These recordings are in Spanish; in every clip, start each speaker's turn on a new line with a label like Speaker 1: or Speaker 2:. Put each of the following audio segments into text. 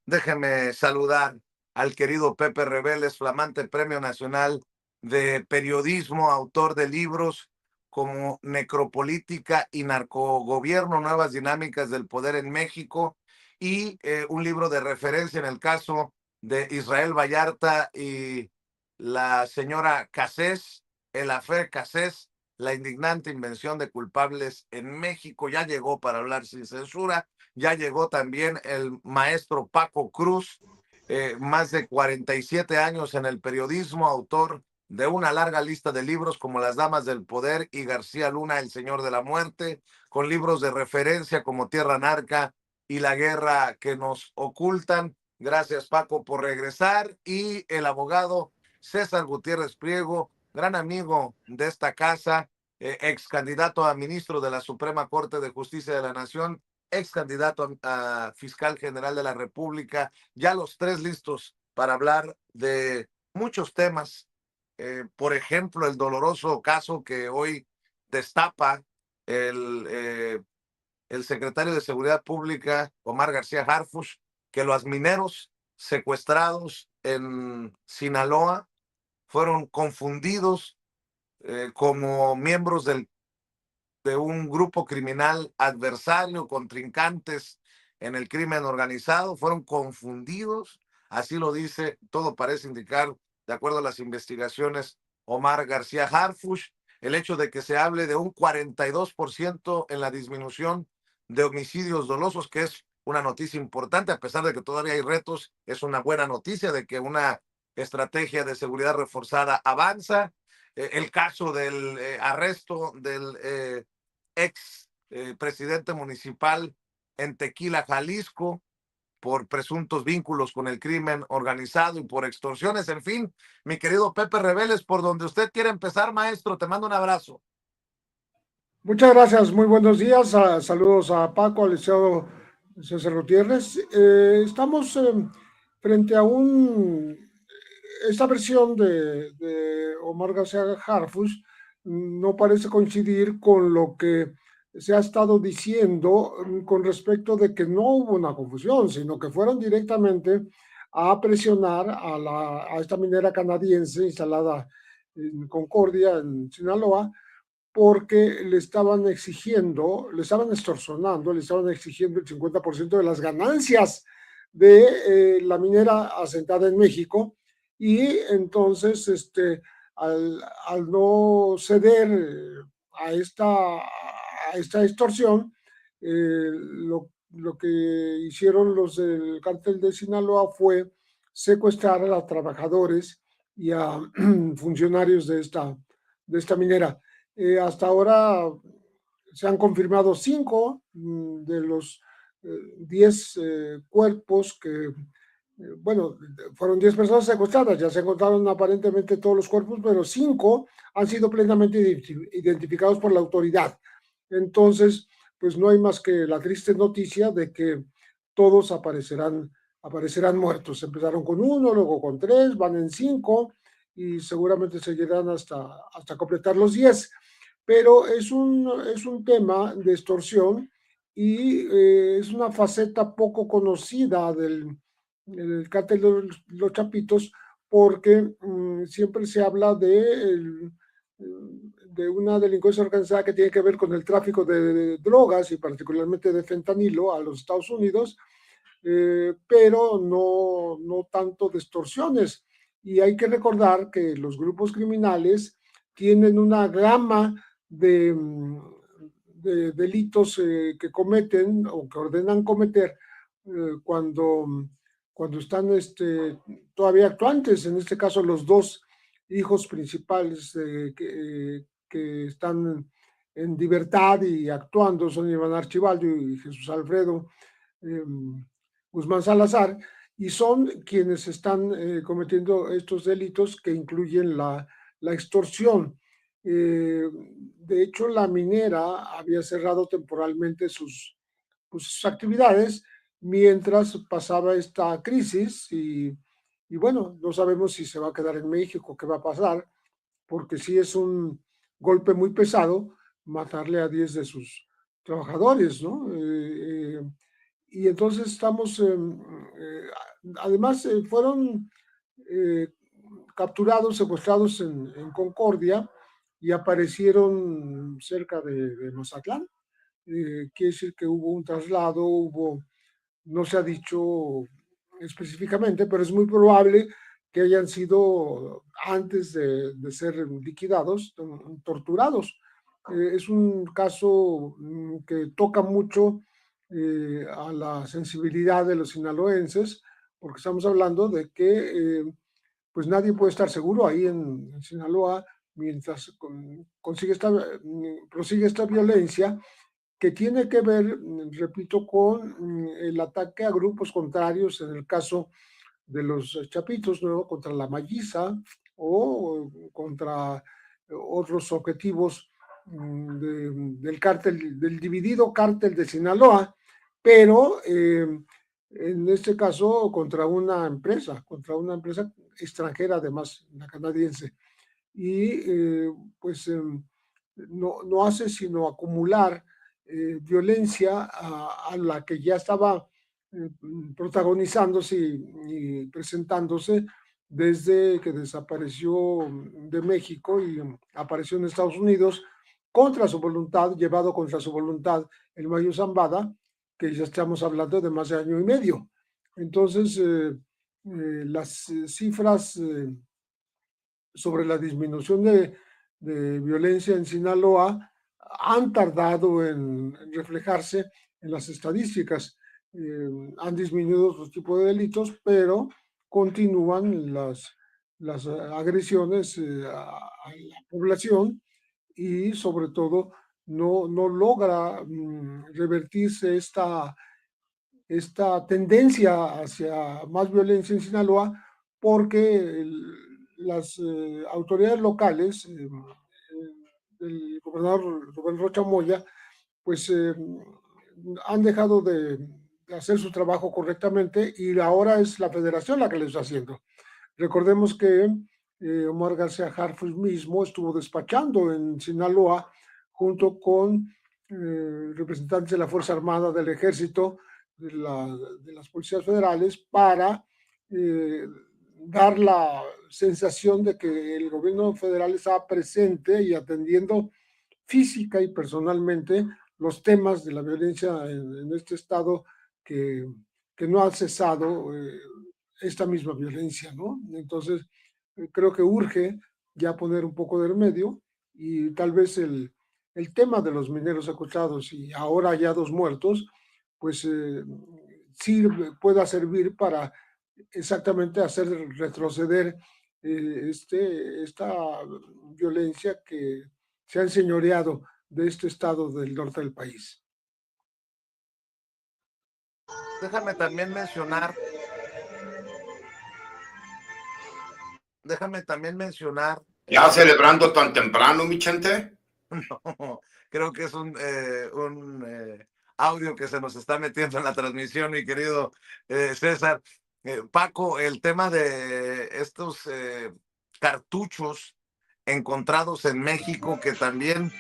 Speaker 1: Déjeme saludar al querido Pepe Rebeles, flamante Premio Nacional de Periodismo, autor de libros como Necropolítica y Narcogobierno, Nuevas Dinámicas del Poder en México, y un libro de referencia en el caso de Israel Vallarta y la señora Cassés, el affair Cassés, la indignante invención de culpables en México. Ya llegó para hablar sin censura. Ya llegó también el maestro Paco Cruz, más de 47 años en el periodismo, autor de una larga lista de libros como Las Damas del Poder y García Luna, El Señor de la Muerte, con libros de referencia como Tierra Narca y La Guerra que nos ocultan. Gracias, Paco, por regresar. Y el abogado César Gutiérrez Priego, gran amigo de esta casa, ex candidato a ministro de la Suprema Corte de Justicia de la Nación, ex candidato a fiscal general de la República, ya los tres listos para hablar de muchos temas. Por ejemplo, el doloroso caso que hoy destapa el, eh, el secretario de Seguridad Pública, Omar García Harfuch, que los mineros secuestrados en Sinaloa fueron confundidos como miembros de un grupo criminal adversario, contrincantes en el crimen organizado, fueron confundidos, así lo dice, todo parece indicar, de acuerdo a las investigaciones, Omar García Harfuch, el hecho de que se hable de un 42% en la disminución de homicidios dolosos, que es una noticia importante, a pesar de que todavía hay retos, es una buena noticia de que una estrategia de seguridad reforzada avanza. El caso del arresto del ex presidente municipal en Tequila, Jalisco, por presuntos vínculos con el crimen organizado y por extorsiones. En fin, mi querido Pepe Rebeles, por donde usted quiera empezar, maestro, te mando un abrazo.
Speaker 2: Muchas gracias, muy buenos días. Saludos a Paco, al licenciado César Gutiérrez. Estamos frente a esta versión de Omar García Harfuch no parece coincidir con lo que se ha estado diciendo con respecto de que no hubo una confusión, sino que fueron directamente a presionar a esta minera canadiense instalada en Concordia, en Sinaloa, porque le estaban exigiendo, le estaban extorsionando, le estaban exigiendo el 50% de las ganancias de la minera asentada en México, y entonces al no ceder a esta extorsión, lo que hicieron los del cártel de Sinaloa fue secuestrar a los trabajadores y a funcionarios de esta minera. Hasta ahora se han confirmado 5 de los 10 cuerpos que, bueno, fueron 10 personas secuestradas, ya se encontraron aparentemente todos los cuerpos, pero 5 han sido plenamente identificados por la autoridad. Entonces, pues no hay más que la triste noticia de que todos aparecerán muertos. Empezaron con 1, luego con 3, van en 5 y seguramente seguirán hasta completar los 10. Pero es un tema de extorsión y es una faceta poco conocida del cártel de los Chapitos, porque siempre se habla de una delincuencia organizada que tiene que ver con el tráfico de drogas y particularmente de fentanilo a los Estados Unidos, pero no tanto de extorsiones. Y hay que recordar que los grupos criminales tienen una gama de delitos que cometen o que ordenan cometer cuando están todavía actuantes. En este caso, los dos hijos principales que están en libertad y actuando son Iván Archibaldo y Jesús Alfredo Guzmán Salazar, y son quienes están cometiendo estos delitos que incluyen la extorsión. De hecho, la minera había cerrado temporalmente sus actividades mientras pasaba esta crisis y bueno, no sabemos si se va a quedar en México, qué va a pasar, porque sí es un golpe muy pesado matarle a 10 de sus trabajadores, ¿no? y entonces estamos, además fueron capturados, secuestrados en Concordia y aparecieron cerca de Mazatlán. Quiere decir que hubo un traslado, no se ha dicho específicamente, pero es muy probable que hayan sido, antes de ser liquidados, torturados. Es un caso que toca mucho a la sensibilidad de los sinaloenses, porque estamos hablando de que pues nadie puede estar seguro ahí en Sinaloa mientras prosigue esta violencia que tiene que ver, repito, con el ataque a grupos contrarios, en el caso de los chapitos, ¿no? Contra la Malliza o contra otros objetivos del cártel, del dividido cártel de Sinaloa, pero en este caso contra una empresa extranjera, además, la canadiense. Y pues no hace sino acumular violencia a la que ya estaba protagonizándose y presentándose desde que desapareció de México y apareció en Estados Unidos contra su voluntad, llevado contra su voluntad el Mayo Zambada, que ya estamos hablando de más de año y medio. Entonces, las cifras sobre la disminución de violencia en Sinaloa han tardado en reflejarse en las estadísticas. Han disminuido otros tipos de delitos, pero continúan las agresiones a la población y sobre todo no logra revertirse esta tendencia hacia más violencia en Sinaloa porque las autoridades locales, el gobernador Rubén Rocha Moya, pues han dejado de hacer su trabajo correctamente y ahora es la federación la que lo está haciendo. Recordemos que Omar García Harfuch mismo estuvo despachando en Sinaloa junto con representantes de la Fuerza Armada, del Ejército, de las policías federales para dar la sensación de que el gobierno federal estaba presente y atendiendo física y personalmente los temas de la violencia en este estado que no ha cesado esta misma violencia, ¿no? Entonces, creo que urge ya poner un poco de remedio y tal vez el tema de los mineros secuestrados y ahora ya 2 muertos, pues sí pueda servir para exactamente hacer retroceder esta violencia que se ha enseñoreado de este estado del norte del país.
Speaker 1: Déjame también mencionar
Speaker 3: ¿Ya celebrando tan temprano, mi gente?
Speaker 1: No, creo que es un audio que se nos está metiendo en la transmisión, mi querido César. Paco, el tema de estos cartuchos encontrados en México que también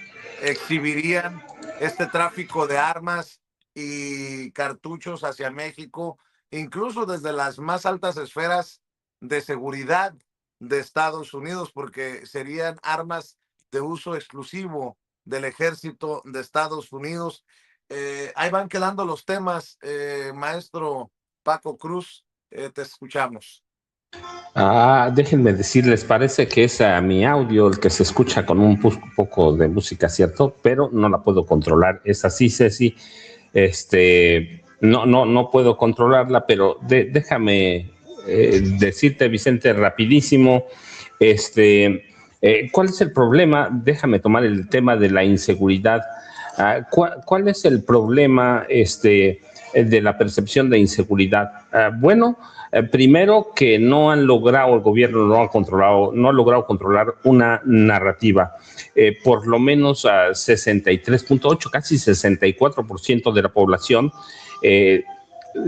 Speaker 1: exhibirían este tráfico de armas y cartuchos hacia México, incluso desde las más altas esferas de seguridad de Estados Unidos, porque serían armas de uso exclusivo del ejército de Estados Unidos. Ahí van quedando los temas, maestro Paco Cruz, te escuchamos.
Speaker 4: Déjenme decirles, parece que es mi audio el que se escucha con un poco de música, ¿cierto? Pero no la puedo controlar. Es así, Ceci. No puedo controlarla, pero déjame decirte, Vicente, rapidísimo, ¿cuál es el problema? Déjame tomar el tema de la inseguridad. ¿Cuál es el problema de la percepción de inseguridad? Bueno, primero que no han logrado, el gobierno no ha logrado controlar una narrativa. Por lo menos a 63.8, casi 64% de la población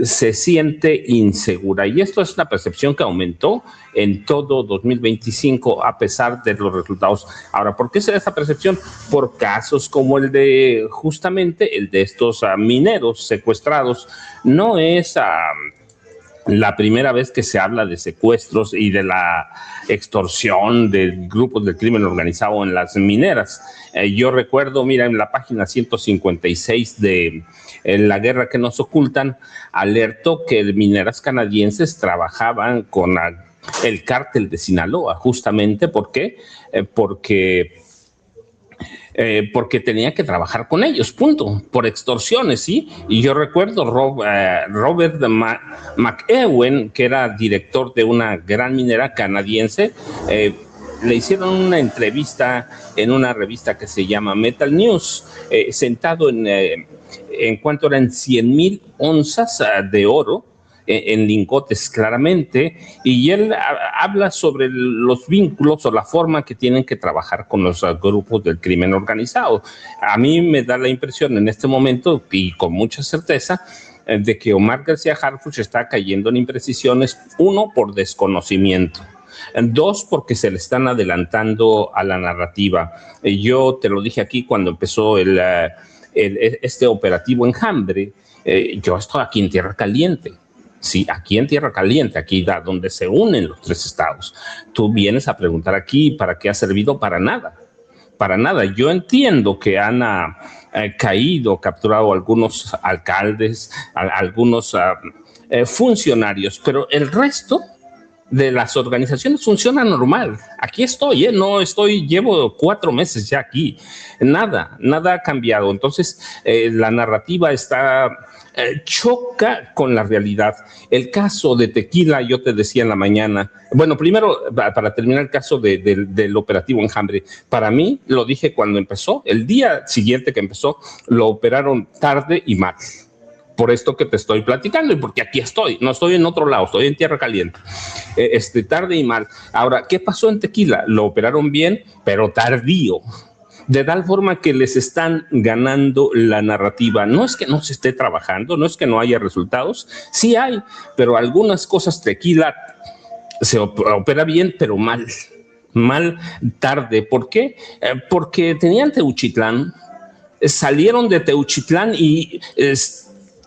Speaker 4: se siente insegura. Y esto es una percepción que aumentó en todo 2025 a pesar de los resultados. Ahora, ¿por qué se da esta percepción? Por casos como el de, justamente, el de estos mineros secuestrados. No es la primera vez que se habla de secuestros y de la extorsión de grupos del crimen organizado en las mineras. Yo recuerdo, mira, en la página 156 de La Guerra que nos ocultan, alertó que mineras canadienses trabajaban con el cártel de Sinaloa, justamente. ¿Por qué? Porque tenía que trabajar con ellos, punto, por extorsiones, ¿sí? Y yo recuerdo Robert McEwen, que era director de una gran minera canadiense, le hicieron una entrevista en una revista que se llama Metal News, sentado en cuanto eran 100,000 onzas de oro, en lingotes claramente, y él habla sobre los vínculos o la forma que tienen que trabajar con los grupos del crimen organizado. A mí me da la impresión en este momento, y con mucha certeza, de que Omar García Harfuch está cayendo en imprecisiones, uno, por desconocimiento. Dos, porque se le están adelantando a la narrativa. Yo te lo dije aquí cuando empezó este operativo Enjambre. Yo estoy aquí en Tierra Caliente. Sí, aquí en Tierra Caliente, aquí donde se unen los tres estados. Tú vienes a preguntar aquí para qué ha servido. Para nada, para nada. Yo entiendo que han capturado algunos alcaldes, algunos funcionarios, pero el resto de las organizaciones funciona normal. Aquí estoy, llevo 4 meses ya aquí. Nada ha cambiado. Entonces, la narrativa choca con la realidad. El caso de Tequila, yo te decía en la mañana, bueno, primero, para terminar el caso del operativo Enjambre, para mí, lo dije cuando empezó, el día siguiente que empezó, lo operaron tarde y mal. Por esto que te estoy platicando y porque aquí estoy, no estoy en otro lado, estoy en Tierra Caliente. Tarde y mal. Ahora, ¿qué pasó en Tequila? Lo operaron bien, pero tardío. De tal forma que les están ganando la narrativa. No es que no se esté trabajando, no es que no haya resultados, sí hay, pero algunas cosas Tequila se opera bien, pero mal tarde. ¿Por qué? Porque tenían Teuchitlán, salieron de Teuchitlán y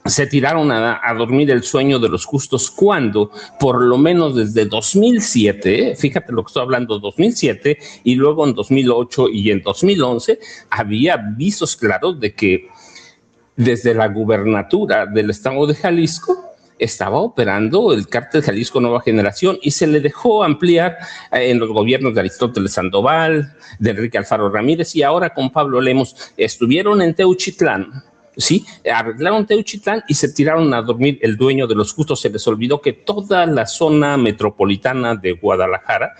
Speaker 4: se tiraron a dormir el sueño de los justos cuando, por lo menos desde 2007, fíjate lo que estoy hablando, 2007, y luego en 2008 y en 2011, había visos claros de que desde la gubernatura del estado de Jalisco estaba operando el cártel Jalisco Nueva Generación y se le dejó ampliar en los gobiernos de Aristóteles Sandoval, de Enrique Alfaro Ramírez, y ahora con Pablo Lemos estuvieron en Teuchitlán. Sí, arreglaron Teuchitlán y se tiraron a dormir el dueño de los justos. Se les olvidó que toda la zona metropolitana de Guadalajara,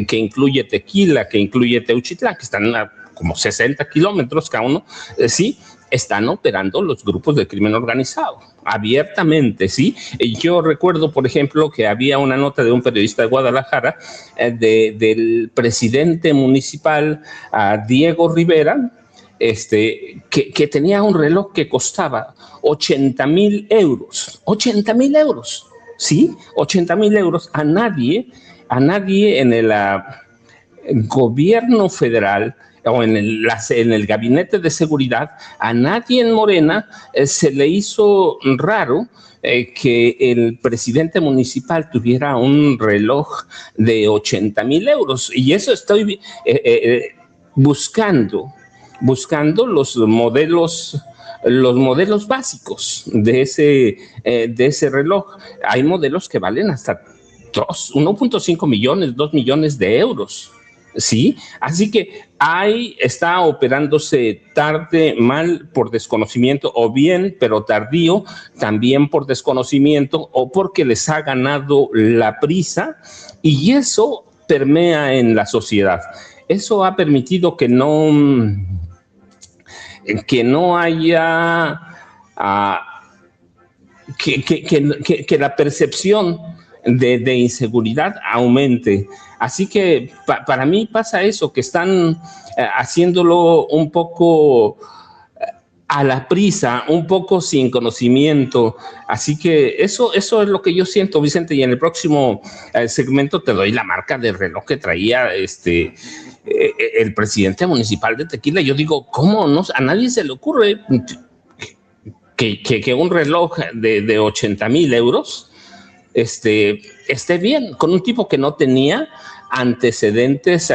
Speaker 4: que incluye Tequila, que incluye Teuchitlán, que están a como 60 kilómetros cada uno, sí, están operando los grupos de crimen organizado abiertamente, ¿sí? Yo recuerdo, por ejemplo, que había una nota de un periodista de Guadalajara, del presidente municipal, Diego Rivera, que tenía un reloj que costaba 80,000 euros. 80,000 euros, ¿sí? 80,000 euros. A nadie en el gobierno federal o en el gabinete de seguridad, a nadie en Morena se le hizo raro que el presidente municipal tuviera un reloj de 80,000 euros. Y eso estoy buscando los modelos básicos de ese reloj. Hay modelos que valen hasta 1.5 millones, 2 millones de euros, ¿sí? Así que ahí está operándose tarde, mal, por desconocimiento, o bien, pero tardío, también por desconocimiento, o porque les ha ganado la prisa, y eso permea en la sociedad. Eso ha permitido que no haya que la percepción de inseguridad aumente. Así que para mí pasa eso, que están haciéndolo un poco a la prisa, un poco sin conocimiento. Así que eso es lo que yo siento, Vicente, y en el próximo segmento te doy la marca del reloj que traía el presidente municipal de Tequila. Yo digo, ¿cómo? No, a nadie se le ocurre que un reloj de 80,000 euros esté bien, con un tipo que no tenía antecedentes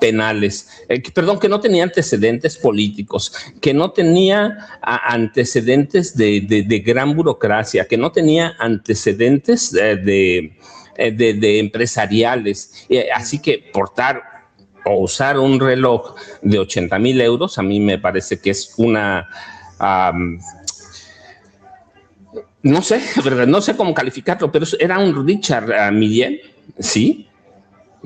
Speaker 4: penales, que no tenía antecedentes políticos, que no tenía antecedentes de gran burocracia, que no tenía antecedentes de empresariales. Así que portar o usar un reloj de 80,000 euros, a mí me parece que es una... no sé, ¿verdad? No sé cómo calificarlo, pero era un Richard Mille, ¿sí?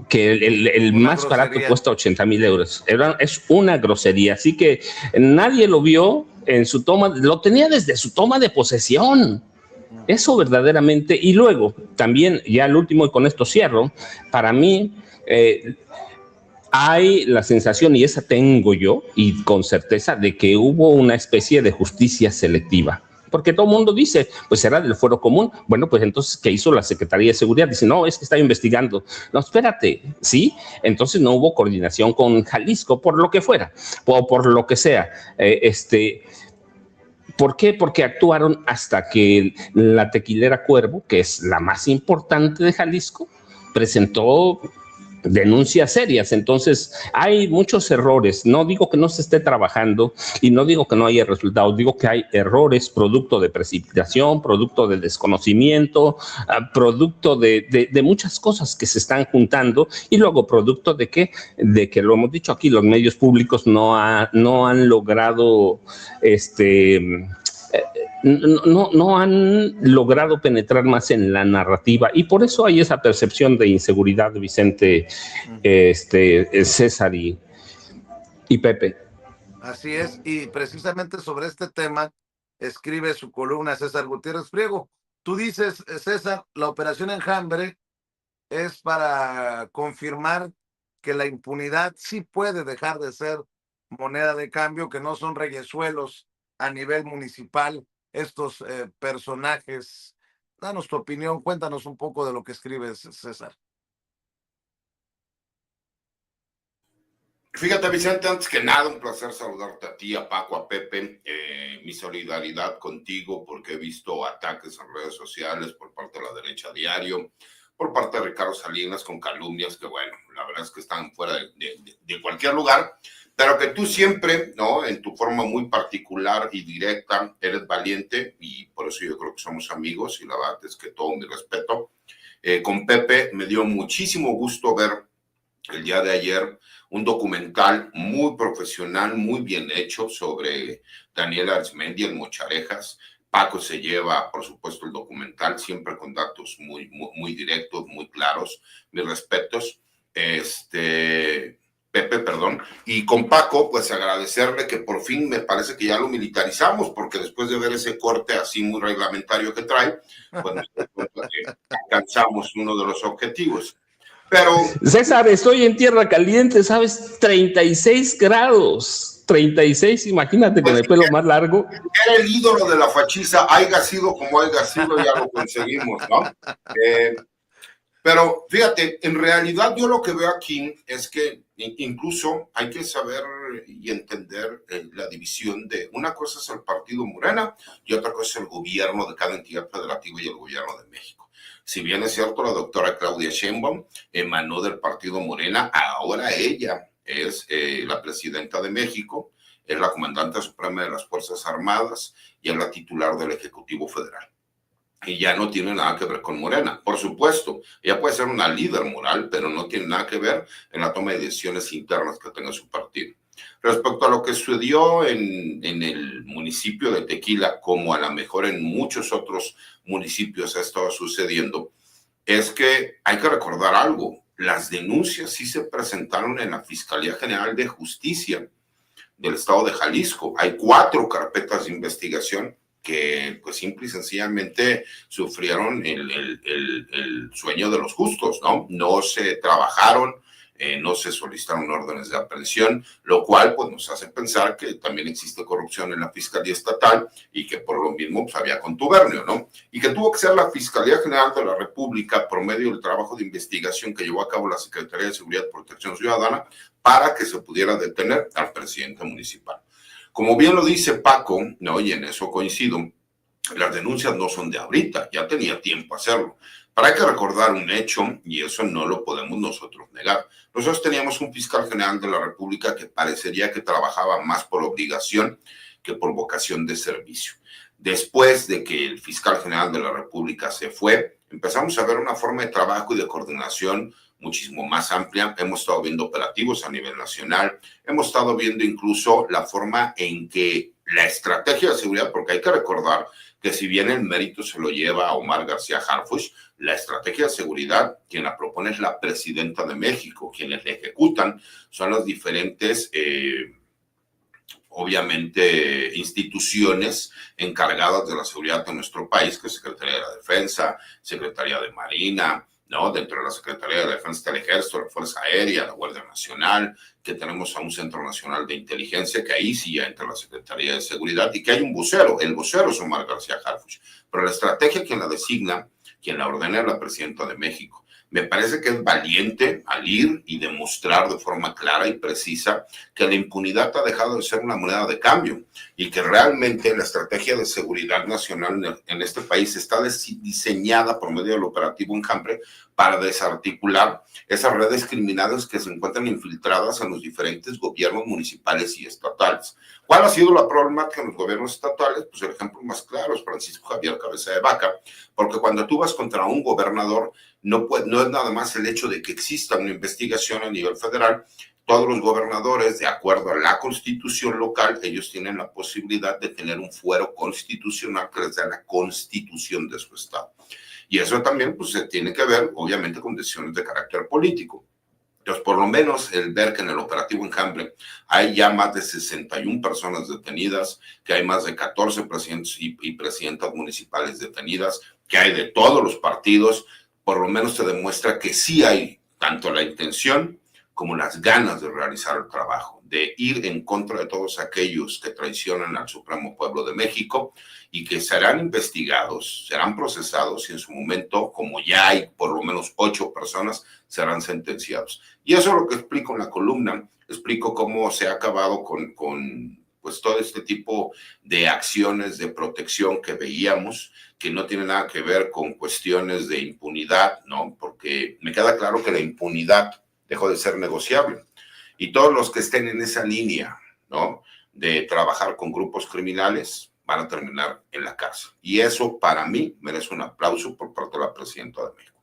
Speaker 4: Que el más barato cuesta 80,000 euros. Es una grosería, así que nadie lo vio en su toma, lo tenía desde su toma de posesión. Eso verdaderamente. Y luego, también, ya el último, y con esto cierro, para mí hay la sensación, y esa tengo yo, y con certeza, de que hubo una especie de justicia selectiva. Porque todo el mundo dice, pues será del fuero común. Bueno, pues entonces, ¿qué hizo la Secretaría de Seguridad? Dice, no, es que está investigando. No, espérate, ¿sí? Entonces no hubo coordinación con Jalisco, por lo que fuera, o por lo que sea. ¿Por qué? Porque actuaron hasta que la tequilera Cuervo, que es la más importante de Jalisco, presentó denuncias serias. Entonces hay muchos errores. No digo que no se esté trabajando y no digo que no haya resultados, digo que hay errores producto de precipitación, producto de desconocimiento, producto de muchas cosas que se están juntando, y luego producto de que lo hemos dicho aquí, los medios públicos no han logrado no han logrado penetrar más en la narrativa, y por eso hay esa percepción de inseguridad, Vicente, César y Pepe.
Speaker 1: Así es, y precisamente sobre este tema escribe su columna César Gutiérrez Priego. Tú dices, César, la operación Enjambre es para confirmar que la impunidad sí puede dejar de ser moneda de cambio, que no son reyesuelos a nivel municipal estos personajes. Danos tu opinión, cuéntanos un poco de lo que escribes, César.
Speaker 3: Fíjate, Vicente, antes que nada, un placer saludarte a ti, a Paco, a Pepe. Mi solidaridad contigo, porque he visto ataques en redes sociales por parte de la derecha a diario, por parte de Ricardo Salinas, con calumnias que, bueno, la verdad es que están fuera de cualquier lugar, pero que tú siempre, ¿no?, en tu forma muy particular y directa, eres valiente, y por eso yo creo que somos amigos, y la verdad es que todo mi respeto. Con Pepe me dio muchísimo gusto ver el día de ayer un documental muy profesional, muy bien hecho sobre Daniel Arismendi, el Mocharejas. Paco se lleva, por supuesto, el documental, siempre con datos muy, muy, muy directos, muy claros. Mis respetos. Pepe, perdón. Y con Paco, pues agradecerle que por fin me parece que ya lo militarizamos, porque después de ver ese corte así muy reglamentario que trae, pues nos cuenta que alcanzamos uno de los objetivos. Pero,
Speaker 4: César, estoy en tierra caliente, ¿sabes? 36 grados. 36, imagínate, pues, con el pelo más largo.
Speaker 3: Era el ídolo de la fachiza, haya sido como haya sido, ya lo conseguimos, ¿no? Pero fíjate, en realidad yo lo que veo aquí es que incluso hay que saber y entender la división de una cosa es el partido Morena y otra cosa es el gobierno de cada entidad federativa y el gobierno de México. Si bien es cierto, la doctora Claudia Sheinbaum emanó del partido Morena, ahora ella es la presidenta de México, es la comandante suprema de las Fuerzas Armadas y es la titular del Ejecutivo Federal. Y ya no tiene nada que ver con Morena. Por supuesto, ella puede ser una líder moral, pero no tiene nada que ver en la toma de decisiones internas que tenga su partido. Respecto a lo que sucedió en el municipio de Tequila, como a lo mejor en muchos otros municipios ha estado sucediendo, es que hay que recordar algo. Las denuncias sí se presentaron en la Fiscalía General de Justicia del Estado de Jalisco. Hay 4 carpetas de investigación que pues simple y sencillamente sufrieron el sueño de los justos, ¿no? No se trabajaron, no se solicitaron órdenes de aprehensión, lo cual pues, nos hace pensar que también existe corrupción en la Fiscalía Estatal y que por lo mismo pues, había contubernio, ¿no? Y que tuvo que ser la Fiscalía General de la República, por medio del trabajo de investigación que llevó a cabo la Secretaría de Seguridad y Protección Ciudadana, para que se pudiera detener al presidente municipal. Como bien lo dice Paco, ¿no? Y en eso coincido, las denuncias no son de ahorita, ya tenía tiempo hacerlo. Pero hay que recordar un hecho, y eso no lo podemos nosotros negar. Nosotros teníamos un fiscal general de la República que parecería que trabajaba más por obligación que por vocación de servicio. Después de que el fiscal general de la República se fue, empezamos a ver una forma de trabajo y de coordinación muchísimo más amplia. Hemos estado viendo operativos a nivel nacional, hemos estado viendo incluso la forma en que la estrategia de seguridad, porque hay que recordar que si bien el mérito se lo lleva a Omar García Harfuch, la estrategia de seguridad, quien la propone es la presidenta de México, quienes la ejecutan son las diferentes, obviamente, instituciones encargadas de la seguridad de nuestro país, que es Secretaría de la Defensa, Secretaría de Marina, ¿no? Dentro de la Secretaría de la Defensa está el Ejército, la Fuerza Aérea, la Guardia Nacional, que tenemos a un Centro Nacional de Inteligencia, que ahí sí ya entra la Secretaría de Seguridad, y que hay un vocero, el vocero es Omar García Harfuch, pero la estrategia quien la designa, quien la ordena es la presidenta de México. Me parece que es valiente al ir y demostrar de forma clara y precisa que la impunidad ha dejado de ser una moneda de cambio y que realmente la estrategia de seguridad nacional en este país está diseñada por medio del operativo Enjambre para desarticular esas redes criminales que se encuentran infiltradas en los diferentes gobiernos municipales y estatales. ¿Cuál ha sido la problemática en los gobiernos estatales? Pues el ejemplo más claro es Francisco Javier Cabeza de Vaca, porque cuando tú vas contra un gobernador, no es nada más el hecho de que exista una investigación a nivel federal. Todos los gobernadores, de acuerdo a la constitución local, ellos tienen la posibilidad de tener un fuero constitucional que les da la constitución de su estado. Y eso también pues, se tiene que ver, obviamente, con decisiones de carácter político. Entonces, por lo menos el ver que en el operativo Enjambre hay ya más de 61 personas detenidas, que hay más de 14 presidentes y presidentas municipales detenidas, que hay de todos los partidos, por lo menos se demuestra que sí hay tanto la intención como las ganas de realizar el trabajo, de ir en contra de todos aquellos que traicionan al Supremo Pueblo de México y que serán investigados, serán procesados y en su momento, como ya hay por lo menos 8 personas, serán sentenciados. Y eso es lo que explico en la columna, explico cómo se ha acabado con pues todo este tipo de acciones de protección que veíamos, que no tiene nada que ver con cuestiones de impunidad, ¿no? Porque me queda claro que la impunidad dejó de ser negociable. Y todos los que estén en esa línea, ¿no? De trabajar con grupos criminales van a terminar en la cárcel. Y eso para mí merece un aplauso por parte de la presidenta de México.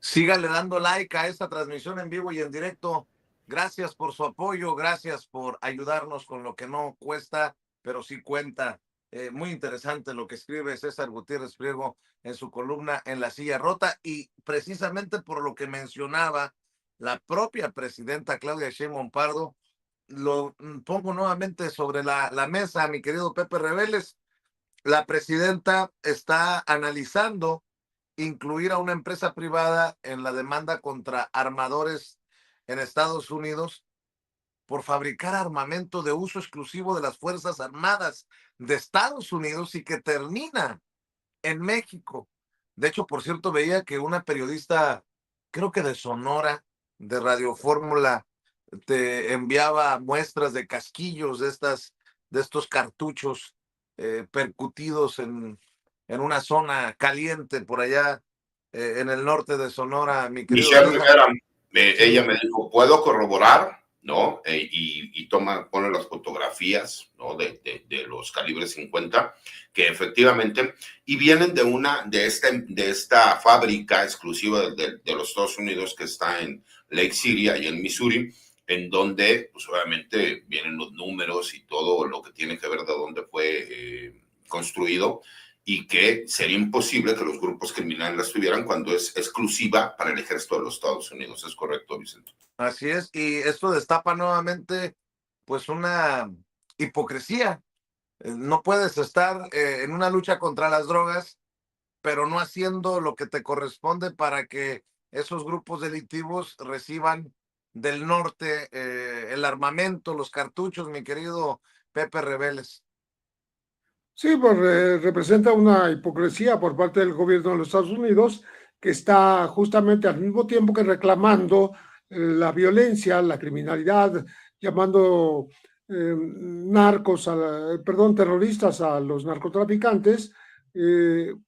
Speaker 1: Sígale dando like a esta transmisión en vivo y en directo. Gracias por su apoyo, gracias por ayudarnos con lo que no cuesta, pero sí cuenta. Muy interesante lo que escribe César Gutiérrez Priego en su columna En la Silla Rota, y precisamente por lo que mencionaba la propia presidenta Claudia Sheinbaum Pardo, lo pongo nuevamente sobre la mesa, mi querido Pepe Reveles. La presidenta está analizando incluir a una empresa privada en la demanda contra armadores en Estados Unidos por fabricar armamento de uso exclusivo de las Fuerzas Armadas de Estados Unidos y que termina en México. De hecho, por cierto, veía que una periodista, creo que de Sonora, de Radio Fórmula, te enviaba muestras de casquillos de estos cartuchos percutidos en una zona caliente por allá en el norte de Sonora, mi querido.
Speaker 3: Michelle Rivera, ella me dijo, ¿puedo corroborar? ¿No? Y pone las fotografías, ¿no? De los calibres 50, que efectivamente, y vienen de esta fábrica exclusiva de los Estados Unidos que está en Lake City, y en Missouri, en donde, pues obviamente, vienen los números y todo lo que tiene que ver de dónde fue construido, y que sería imposible que los grupos criminales la tuvieran cuando es exclusiva para el ejército de los Estados Unidos. ¿Es correcto, Vicente?
Speaker 1: Así es, y esto destapa nuevamente pues una hipocresía. No puedes estar en una lucha contra las drogas, pero no haciendo lo que te corresponde para que esos grupos delictivos reciban del norte, el armamento, los cartuchos, mi querido Pepe Rebeles.
Speaker 2: Sí, pues representa una hipocresía por parte del gobierno de los Estados Unidos, que está justamente al mismo tiempo que reclamando la violencia, la criminalidad, llamando terroristas a los narcotraficantes,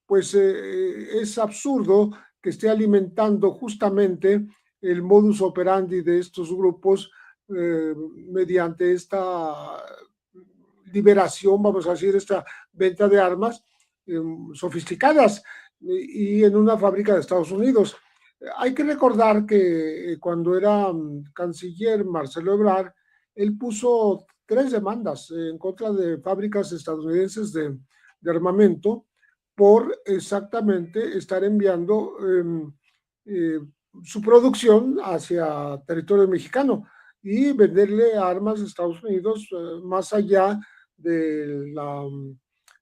Speaker 2: pues es absurdo que esté alimentando justamente el modus operandi de estos grupos mediante esta liberación, vamos a decir, esta venta de armas sofisticadas y en una fábrica de Estados Unidos. Hay que recordar que cuando era canciller Marcelo Ebrard, él puso 3 demandas en contra de fábricas estadounidenses de armamento por exactamente estar enviando su producción hacia territorio mexicano y venderle armas a Estados Unidos más allá de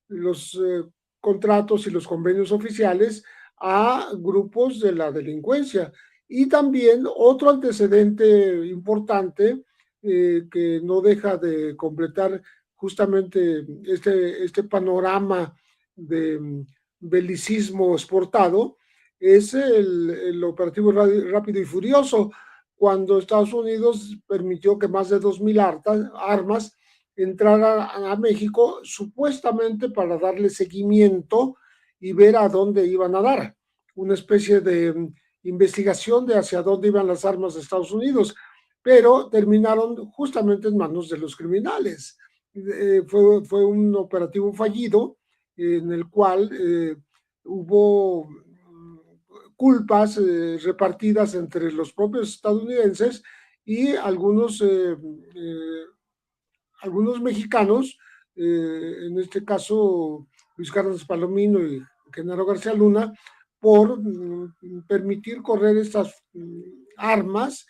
Speaker 2: los contratos y los convenios oficiales a grupos de la delincuencia. Y también otro antecedente importante que no deja de completar justamente este panorama de belicismo exportado es el operativo Rápido y Furioso, cuando Estados Unidos permitió que más de 2,000 armas entraran a México supuestamente para darle seguimiento y ver a dónde iban a dar, una especie de investigación de hacia dónde iban las armas de Estados Unidos, pero terminaron justamente en manos de los criminales. Fue un operativo fallido en el cual hubo culpas repartidas entre los propios estadounidenses y algunos mexicanos, en este caso Luis Carlos Palomino y Genaro García Luna, por permitir correr estas armas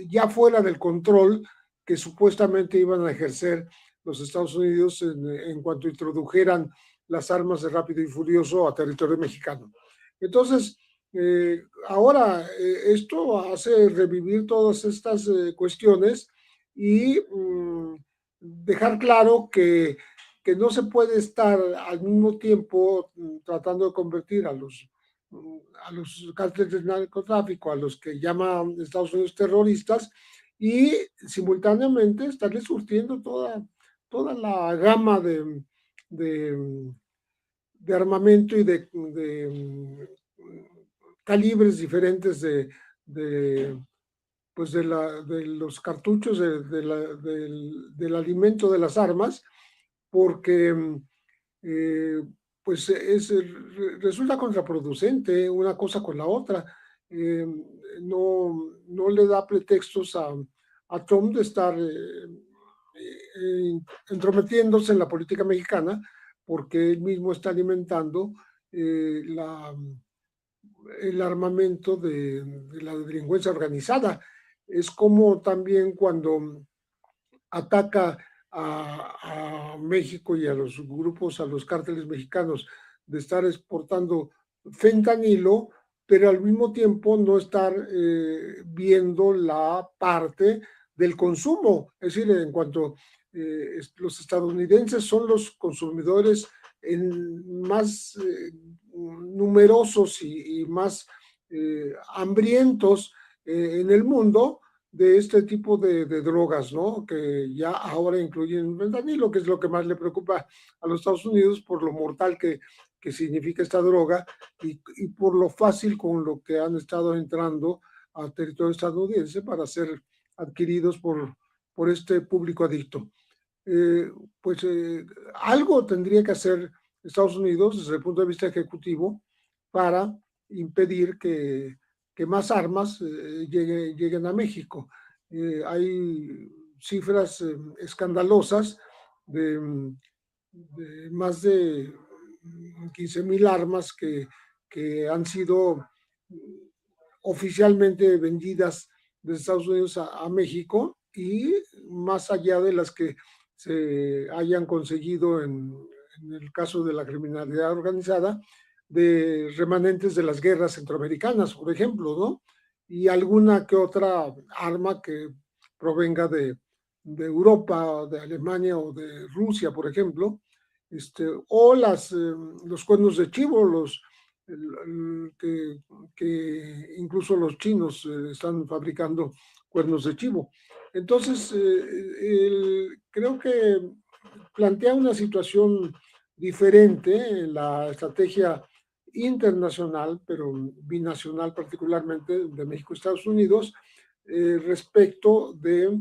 Speaker 2: ya fuera del control que supuestamente iban a ejercer los Estados Unidos en cuanto introdujeran las armas de Rápido y Furioso a territorio mexicano. Entonces, ahora esto hace revivir todas estas cuestiones y dejar claro que no se puede estar al mismo tiempo tratando de convertir a los cárteles del narcotráfico, a los que llaman Estados Unidos terroristas, y simultáneamente estarles surtiendo toda la gama de armamento y de calibres diferentes pues de los cartuchos del alimento de las armas, porque pues resulta contraproducente una cosa con la otra. No le da pretextos a Trump de estar entrometiéndose en la política mexicana, porque él mismo está alimentando el armamento de la delincuencia organizada. Es como también cuando ataca a México y a los grupos, a los cárteles mexicanos, de estar exportando fentanilo, pero al mismo tiempo no estar viendo la parte del consumo. Es decir, en cuanto los estadounidenses son los consumidores más numerosos y más hambrientos en el mundo de este tipo de drogas, ¿no? Que ya ahora incluyen fentanilo, que es lo que más le preocupa a los Estados Unidos por lo mortal que significa esta droga y por lo fácil con lo que han estado entrando al territorio estadounidense para ser adquiridos por este público adicto. Pues algo tendría que hacer Estados Unidos desde el punto de vista ejecutivo para impedir que más armas lleguen a México. Hay cifras escandalosas de más de 15,000 armas que han sido oficialmente vendidas de Estados Unidos a México, y más allá de las que se hayan conseguido en el caso de la criminalidad organizada, de remanentes de las guerras centroamericanas, por ejemplo, ¿no? y alguna que otra arma que provenga de Europa, de Alemania o de Rusia, por ejemplo, o los cuernos de chivo, que incluso los chinos están fabricando cuernos de chivo. Entonces, creo que plantea una situación diferente en la estrategia internacional, pero binacional particularmente, de México y Estados Unidos, respecto de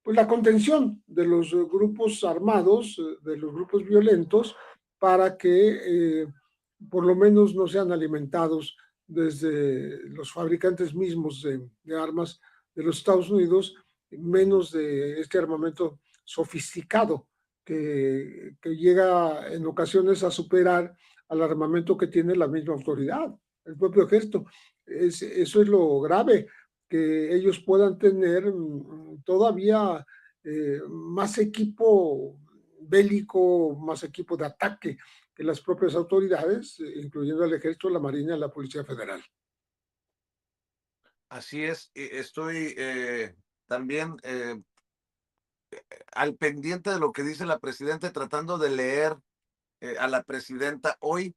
Speaker 2: la contención de los grupos armados, de los grupos violentos, para que por lo menos no sean alimentados desde los fabricantes mismos de armas de los Estados Unidos, menos de este armamento sofisticado que llega en ocasiones a superar al armamento que tiene la misma autoridad, el propio ejército. Eso es lo grave, que ellos puedan tener todavía más equipo bélico, más equipo de ataque que las propias autoridades, incluyendo el ejército, la marina y la policía federal.
Speaker 1: Así es, estoy también al pendiente de lo que dice la presidenta, tratando de leer a la presidenta. Hoy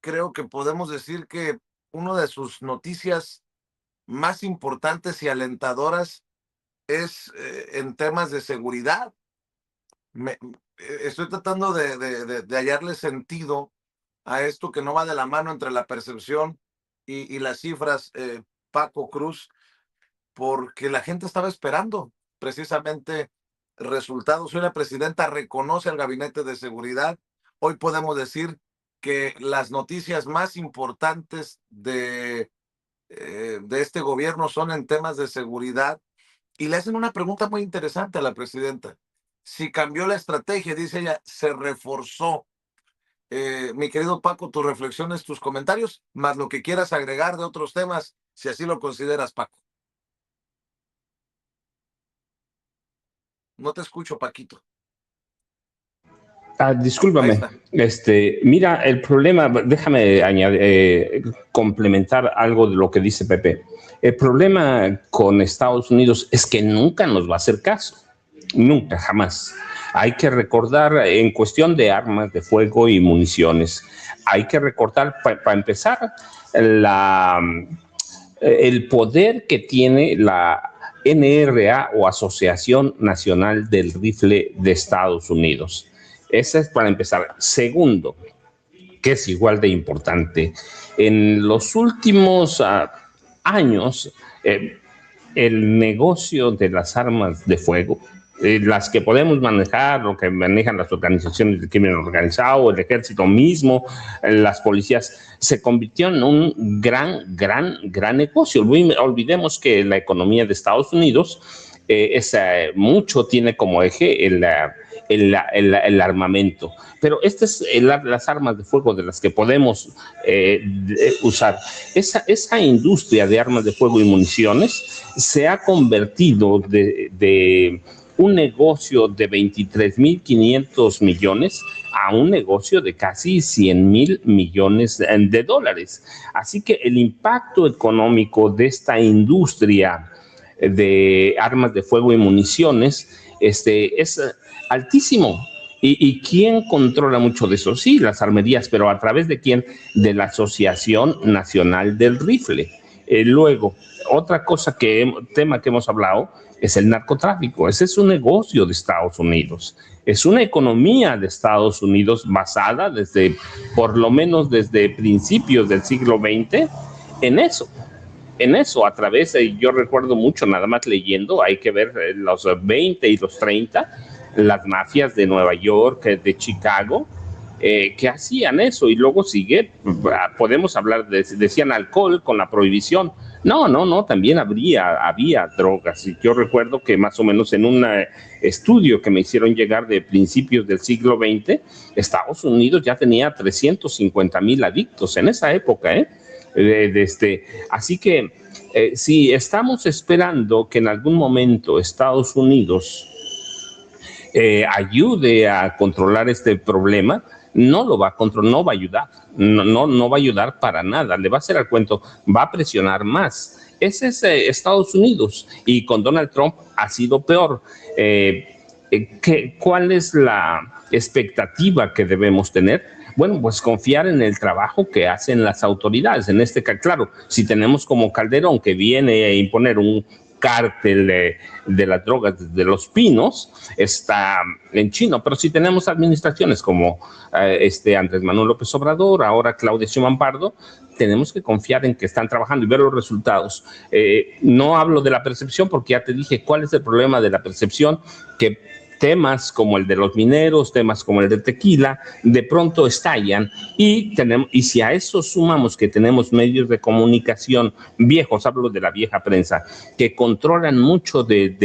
Speaker 1: creo que podemos decir que una de sus noticias más importantes y alentadoras es en temas de seguridad. Estoy tratando de hallarle sentido a esto que no va de la mano entre la percepción y las cifras, Paco Cruz, porque la gente estaba esperando precisamente resultados. Hoy la presidenta reconoce al gabinete de seguridad. Hoy podemos decir que las noticias más importantes de este gobierno son en temas de seguridad, y le hacen una pregunta muy interesante a la presidenta. Si cambió la estrategia, dice ella, se reforzó. Mi querido Paco, tus reflexiones, tus comentarios, más lo que quieras agregar de otros temas, si así lo consideras, Paco. No te escucho, Paquito.
Speaker 4: Discúlpame. Mira, el problema, déjame complementar algo de lo que dice Pepe. El problema con Estados Unidos es que nunca nos va a hacer caso. Nunca, jamás. Hay que recordar, en cuestión de armas de fuego y municiones, hay que recordar, para empezar, el poder que tiene la NRA o Asociación Nacional del Rifle de Estados Unidos. Esa es para empezar. Segundo, que es igual de importante, en los últimos años, el negocio de las armas de fuego, las que podemos manejar, lo que manejan las organizaciones de crimen organizado, el ejército mismo, las policías, se convirtió en un gran negocio. Olvidemos que la economía de Estados Unidos mucho tiene como eje el armamento, pero estas es las armas de fuego de las que podemos usar. Esa industria de armas de fuego y municiones se ha convertido de un negocio de 23.500 millones a un negocio de casi 100.000 millones de dólares. Así que el impacto económico de esta industria de armas de fuego y municiones es altísimo. ¿Y quién controla mucho de eso? Sí, las armerías, pero ¿a través de quién? De la Asociación Nacional del Rifle. Luego, otra tema que hemos hablado es el narcotráfico. Ese es un negocio de Estados Unidos. Es una economía de Estados Unidos basada por lo menos desde principios del siglo XX en eso, a través yo recuerdo mucho, nada más leyendo, hay que ver los 20 y los 30, las mafias de Nueva York, de Chicago, que hacían eso, y luego podemos hablar, decían alcohol con la prohibición. No, también había drogas. Y yo recuerdo que más o menos en un estudio que me hicieron llegar de principios del siglo XX, Estados Unidos ya tenía 350,000 adictos en esa época, así que si estamos esperando que en algún momento Estados Unidos ayude a controlar este problema, no lo va a controlar, no va a ayudar, no va a ayudar para nada, le va a hacer al cuento, va a presionar más. Ese es Estados Unidos, y con Donald Trump ha sido peor. ¿Cuál es la expectativa que debemos tener? Bueno, pues confiar en el trabajo que hacen las autoridades. En este caso, claro, si tenemos como Calderón, que viene a imponer un cártel de las drogas de Los Pinos, está en chino, pero si tenemos administraciones como Andrés Manuel López Obrador, ahora Claudia Sheinbaum Pardo, tenemos que confiar en que están trabajando y ver los resultados. No hablo de la percepción porque ya te dije cuál es el problema de la percepción, que temas como el de los mineros, temas como el del tequila, de pronto estallan y si a eso sumamos que tenemos medios de comunicación viejos, hablo de la vieja prensa, que controlan mucho de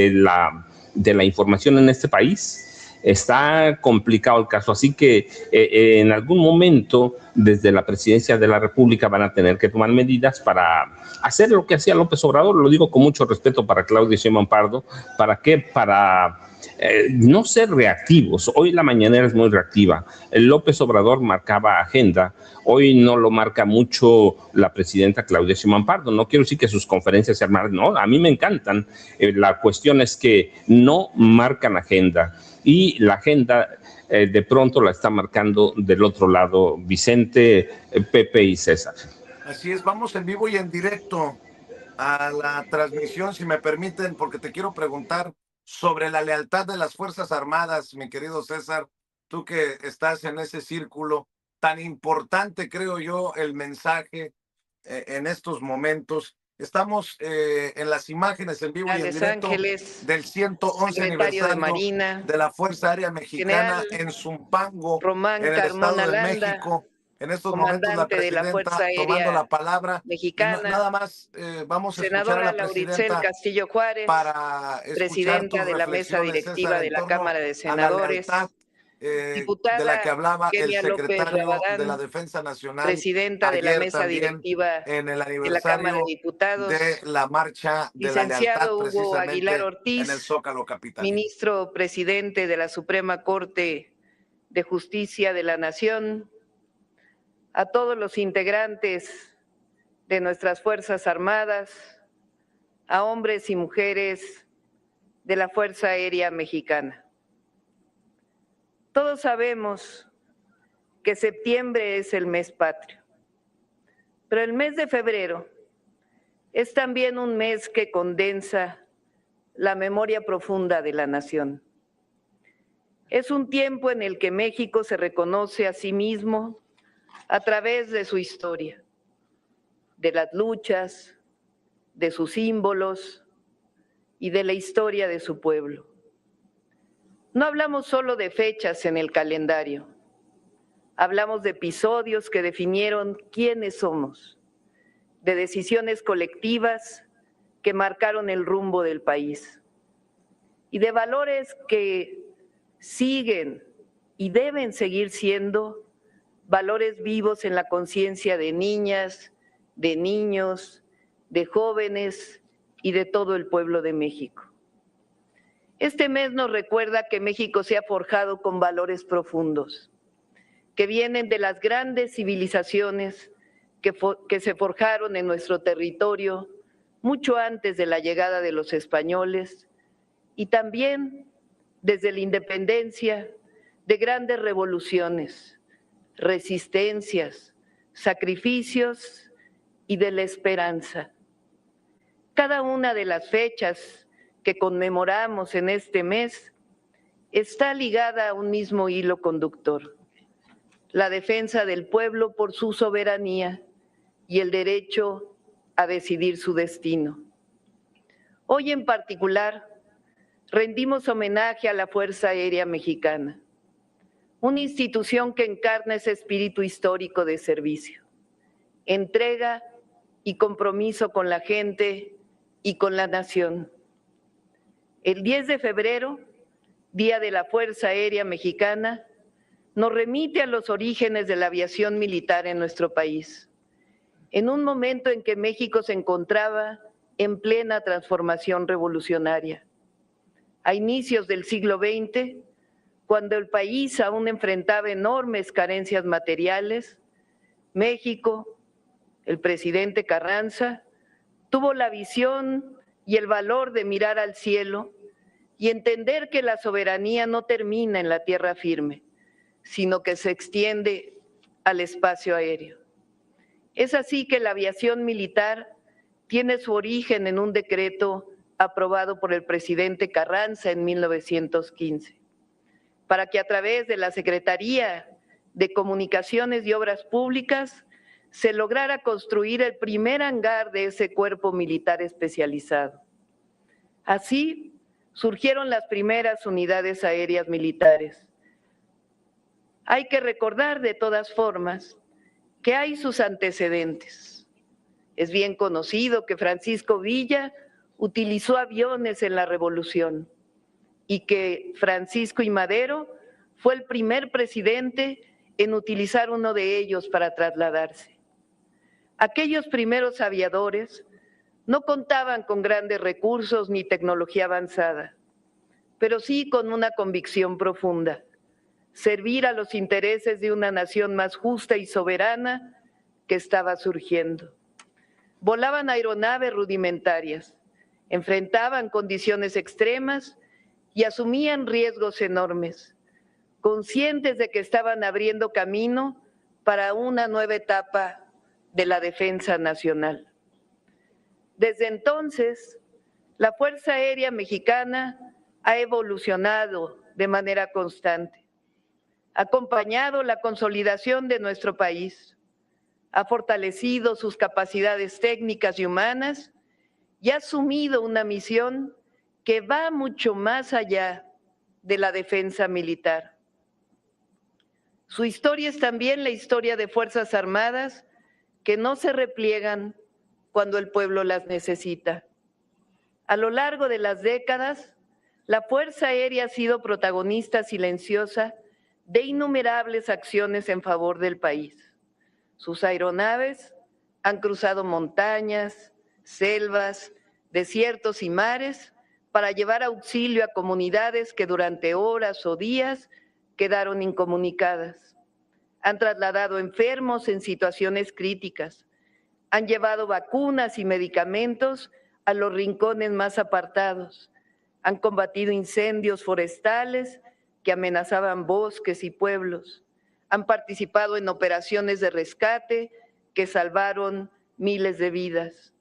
Speaker 4: la información en este país, está complicado el caso. Así que en algún momento desde la presidencia de la República van a tener que tomar medidas para hacer lo que hacía López Obrador. Lo digo con mucho respeto para Claudia Sheinbaum Pardo. ¿Para qué? Para no ser reactivos. Hoy la mañanera es muy reactiva. El López Obrador marcaba agenda. Hoy no lo marca mucho la presidenta Claudia Sheinbaum Pardo. No quiero decir que sus conferencias sean malas, no, a mí me encantan. La cuestión es que no marcan agenda, y la agenda de pronto la está marcando del otro lado Vicente, Pepe y César.
Speaker 1: Así es, vamos en vivo y en directo a la transmisión, si me permiten, porque te quiero preguntar sobre la lealtad de las Fuerzas Armadas, mi querido César, tú que estás en ese círculo tan importante, creo yo, el mensaje en estos momentos. Estamos en las imágenes en vivo y en directo
Speaker 5: Ángeles,
Speaker 1: del 111 aniversario de la Fuerza Aérea Mexicana en Zumpango,
Speaker 5: Román
Speaker 1: en el
Speaker 5: Carmona
Speaker 1: Estado de
Speaker 5: Landa,
Speaker 1: México. En estos momentos la presidenta tomando la palabra.
Speaker 5: Mexicana,
Speaker 1: Nada más vamos a escuchar a la presidenta
Speaker 5: Castillo Juárez,
Speaker 1: para
Speaker 5: presidenta de la mesa directiva
Speaker 1: César,
Speaker 5: de la Cámara de Senadores, diputada
Speaker 1: de la que hablaba
Speaker 5: Kenia
Speaker 1: el secretario
Speaker 5: Rabadán,
Speaker 1: de la Defensa Nacional,
Speaker 5: presidenta de la mesa directiva
Speaker 1: en el
Speaker 5: de la Cámara de Diputados,
Speaker 1: de la marcha de la lealtad,
Speaker 5: Hugo Aguilar Ortiz,
Speaker 1: en el Zócalo capitalino.
Speaker 5: ministro presidente de la Suprema Corte de Justicia de la Nación, a todos los integrantes de nuestras Fuerzas Armadas, a hombres y mujeres de la Fuerza Aérea Mexicana. Todos sabemos que septiembre es el mes patrio, pero el mes de febrero es también un mes que condensa la memoria profunda de la nación. Es un tiempo en el que México se reconoce a sí mismo a través de su historia, de las luchas, de sus símbolos y de la historia de su pueblo. No hablamos solo de fechas en el calendario, hablamos de episodios que definieron quiénes somos, de decisiones colectivas que marcaron el rumbo del país y de valores que siguen y deben seguir siendo valores vivos en la conciencia de niñas, de niños, de jóvenes y de todo el pueblo de México. Este mes nos recuerda que México se ha forjado con valores profundos, que vienen de las grandes civilizaciones que se forjaron en nuestro territorio mucho antes de la llegada de los españoles y también desde la independencia de grandes revoluciones, resistencias, sacrificios y de la esperanza. Cada una de las fechas que conmemoramos en este mes está ligada a un mismo hilo conductor: la defensa del pueblo por su soberanía y el derecho a decidir su destino. Hoy en particular rendimos homenaje a la Fuerza Aérea Mexicana, una institución que encarna ese espíritu histórico de servicio, entrega y compromiso con la gente y con la nación. El 10 de febrero, Día de la Fuerza Aérea Mexicana, nos remite a los orígenes de la aviación militar en nuestro país, en un momento en que México se encontraba en plena transformación revolucionaria. A inicios del siglo XX, cuando el país aún enfrentaba enormes carencias materiales, México, el presidente Carranza, tuvo la visión y el valor de mirar al cielo y entender que la soberanía no termina en la tierra firme, sino que se extiende al espacio aéreo. Es así que la aviación militar tiene su origen en un decreto aprobado por el presidente Carranza en 1915, para que a través de la Secretaría de Comunicaciones y Obras Públicas se lograra construir el primer hangar de ese cuerpo militar especializado. Así surgieron las primeras unidades aéreas militares. Hay que recordar de todas formas que hay sus antecedentes. Es bien conocido que Francisco Villa utilizó aviones en la Revolución y que Francisco I. Madero fue el primer presidente en utilizar uno de ellos para trasladarse. Aquellos primeros aviadores no contaban con grandes recursos ni tecnología avanzada, pero sí con una convicción profunda: servir a los intereses de una nación más justa y soberana que estaba surgiendo. Volaban aeronaves rudimentarias, enfrentaban condiciones extremas y asumían riesgos enormes, conscientes de que estaban abriendo camino para una nueva etapa de la defensa nacional. Desde entonces, la Fuerza Aérea Mexicana ha evolucionado de manera constante, ha acompañado la consolidación de nuestro país, ha fortalecido sus capacidades técnicas y humanas y ha asumido una misión que va mucho más allá de la defensa militar. Su historia es también la historia de Fuerzas Armadas que no se repliegan cuando el pueblo las necesita. A lo largo de las décadas, la Fuerza Aérea ha sido protagonista silenciosa de innumerables acciones en favor del país. Sus aeronaves han cruzado montañas, selvas, desiertos y mares para llevar auxilio a comunidades que durante horas o días quedaron incomunicadas. Han trasladado enfermos en situaciones críticas. Han llevado vacunas y medicamentos a los rincones más apartados. Han combatido incendios forestales que amenazaban bosques y pueblos. Han participado en operaciones de rescate que salvaron miles de vidas.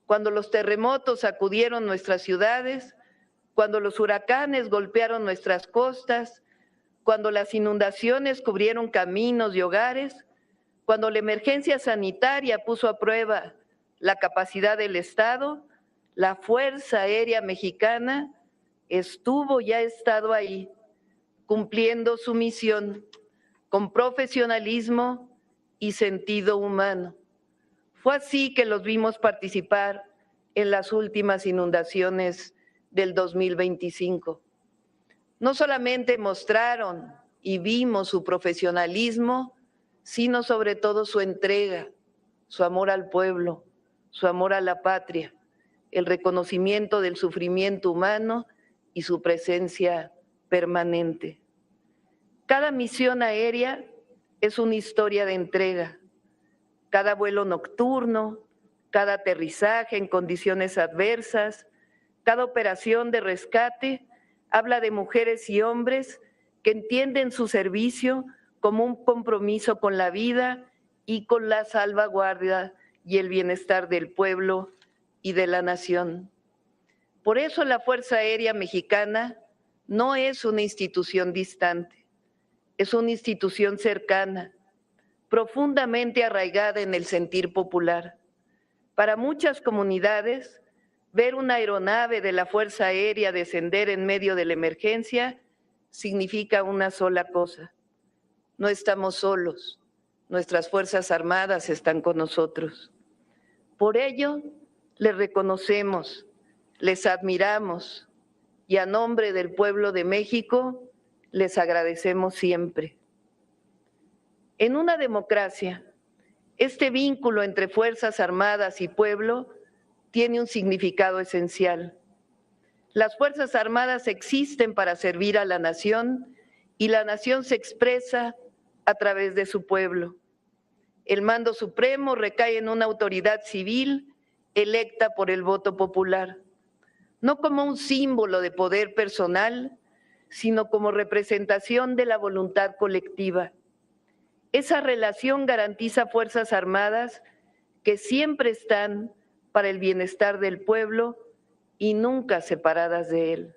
Speaker 5: Cuando los terremotos sacudieron nuestras ciudades, cuando los huracanes golpearon nuestras costas, cuando las inundaciones cubrieron caminos y hogares, cuando la emergencia sanitaria puso a prueba la capacidad del Estado, la Fuerza Aérea Mexicana estuvo y ha estado ahí, cumpliendo su misión con profesionalismo y sentido humano. Fue así que los vimos participar en las últimas inundaciones del 2025. No solamente mostraron y vimos su profesionalismo, sino sobre todo su entrega, su amor al pueblo, su amor a la patria, el reconocimiento del sufrimiento humano y su presencia permanente. Cada misión aérea es una historia de entrega. Cada vuelo nocturno, cada aterrizaje en condiciones adversas, cada operación de rescate habla de mujeres y hombres que entienden su servicio como un compromiso con la vida y con la salvaguardia y el bienestar del pueblo y de la nación. Por eso la Fuerza Aérea Mexicana no es una institución distante, es una institución cercana, profundamente arraigada en el sentir popular. Para muchas comunidades, ver una aeronave de la Fuerza Aérea descender en medio de la emergencia significa una sola cosa: no estamos solos, nuestras Fuerzas Armadas están con nosotros. Por ello, les reconocemos, les admiramos y a nombre del pueblo de México les agradecemos siempre. En una democracia, este vínculo entre Fuerzas Armadas y pueblo tiene un significado esencial. Las Fuerzas Armadas existen para servir a la nación y la nación se expresa a través de su pueblo. El mando supremo recae en una autoridad civil electa por el voto popular, no como un símbolo de poder personal, sino como representación de la voluntad colectiva. Esa relación garantiza fuerzas armadas que siempre están para el bienestar del pueblo y nunca separadas de él.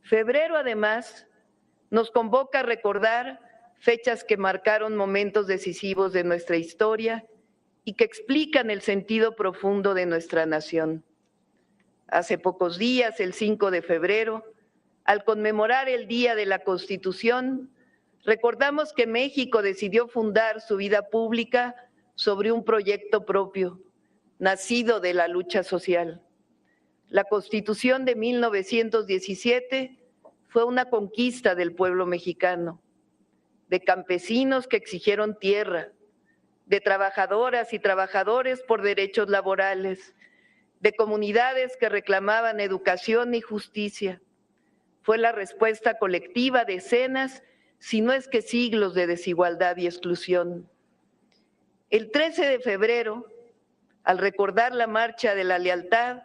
Speaker 5: Febrero, además, nos convoca a recordar fechas que marcaron momentos decisivos de nuestra historia y que explican el sentido profundo de nuestra nación. Hace pocos días, el 5 de febrero, al conmemorar el Día de la Constitución, recordamos que México decidió fundar su vida pública sobre un proyecto propio, nacido de la lucha social. La Constitución de 1917 fue una conquista del pueblo mexicano, de campesinos que exigieron tierra, de trabajadoras y trabajadores por derechos laborales, de comunidades que reclamaban educación y justicia. Fue la respuesta colectiva a decenas, si no es que siglos de desigualdad y exclusión. El 13 de febrero, al recordar la Marcha de la Lealtad,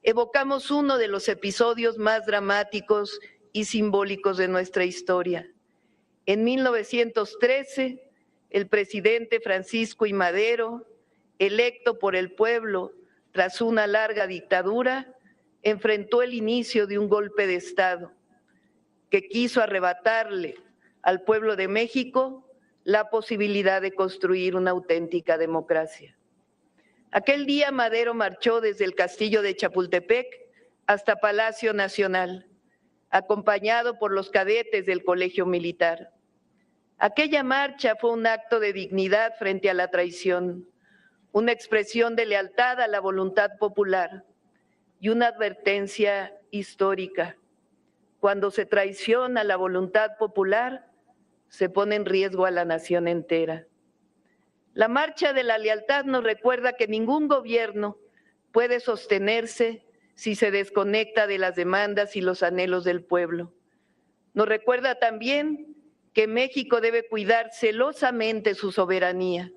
Speaker 5: evocamos uno de los episodios más dramáticos y simbólicos de nuestra historia. En 1913, el presidente Francisco I. Madero, electo por el pueblo tras una larga dictadura, enfrentó el inicio de un golpe de Estado que quiso arrebatarle al pueblo de México la posibilidad de construir una auténtica democracia. Aquel día Madero marchó desde el castillo de Chapultepec hasta Palacio Nacional, acompañado por los cadetes del Colegio Militar. Aquella marcha fue un acto de dignidad frente a la traición, una expresión de lealtad a la voluntad popular y una advertencia histórica. Cuando se traiciona la voluntad popular, se pone en riesgo a la nación entera. La Marcha de la Lealtad nos recuerda que ningún gobierno puede sostenerse si se desconecta de las demandas y los anhelos del pueblo. Nos recuerda también que México debe cuidar celosamente su soberanía,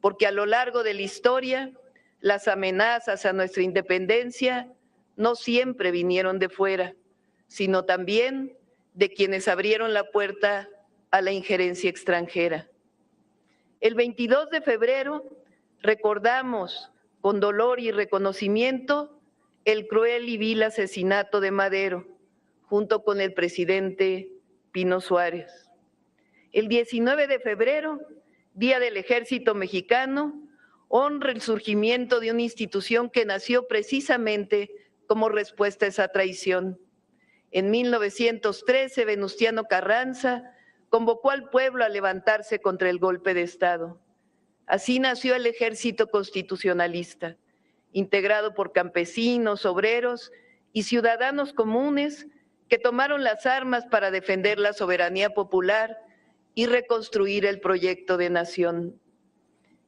Speaker 5: porque a lo largo de la historia, las amenazas a nuestra independencia no siempre vinieron de fuera, sino también de quienes abrieron la puerta a la injerencia extranjera. El 22 de febrero recordamos con dolor y reconocimiento el cruel y vil asesinato de Madero, junto con el presidente Pino Suárez. El 19 de febrero, Día del Ejército Mexicano, honra el surgimiento de una institución que nació precisamente como respuesta a esa traición. En 1913, Venustiano Carranza convocó al pueblo a levantarse contra el golpe de Estado. Así nació el Ejército Constitucionalista, integrado por campesinos, obreros y ciudadanos comunes que tomaron las armas para defender la soberanía popular y reconstruir el proyecto de nación.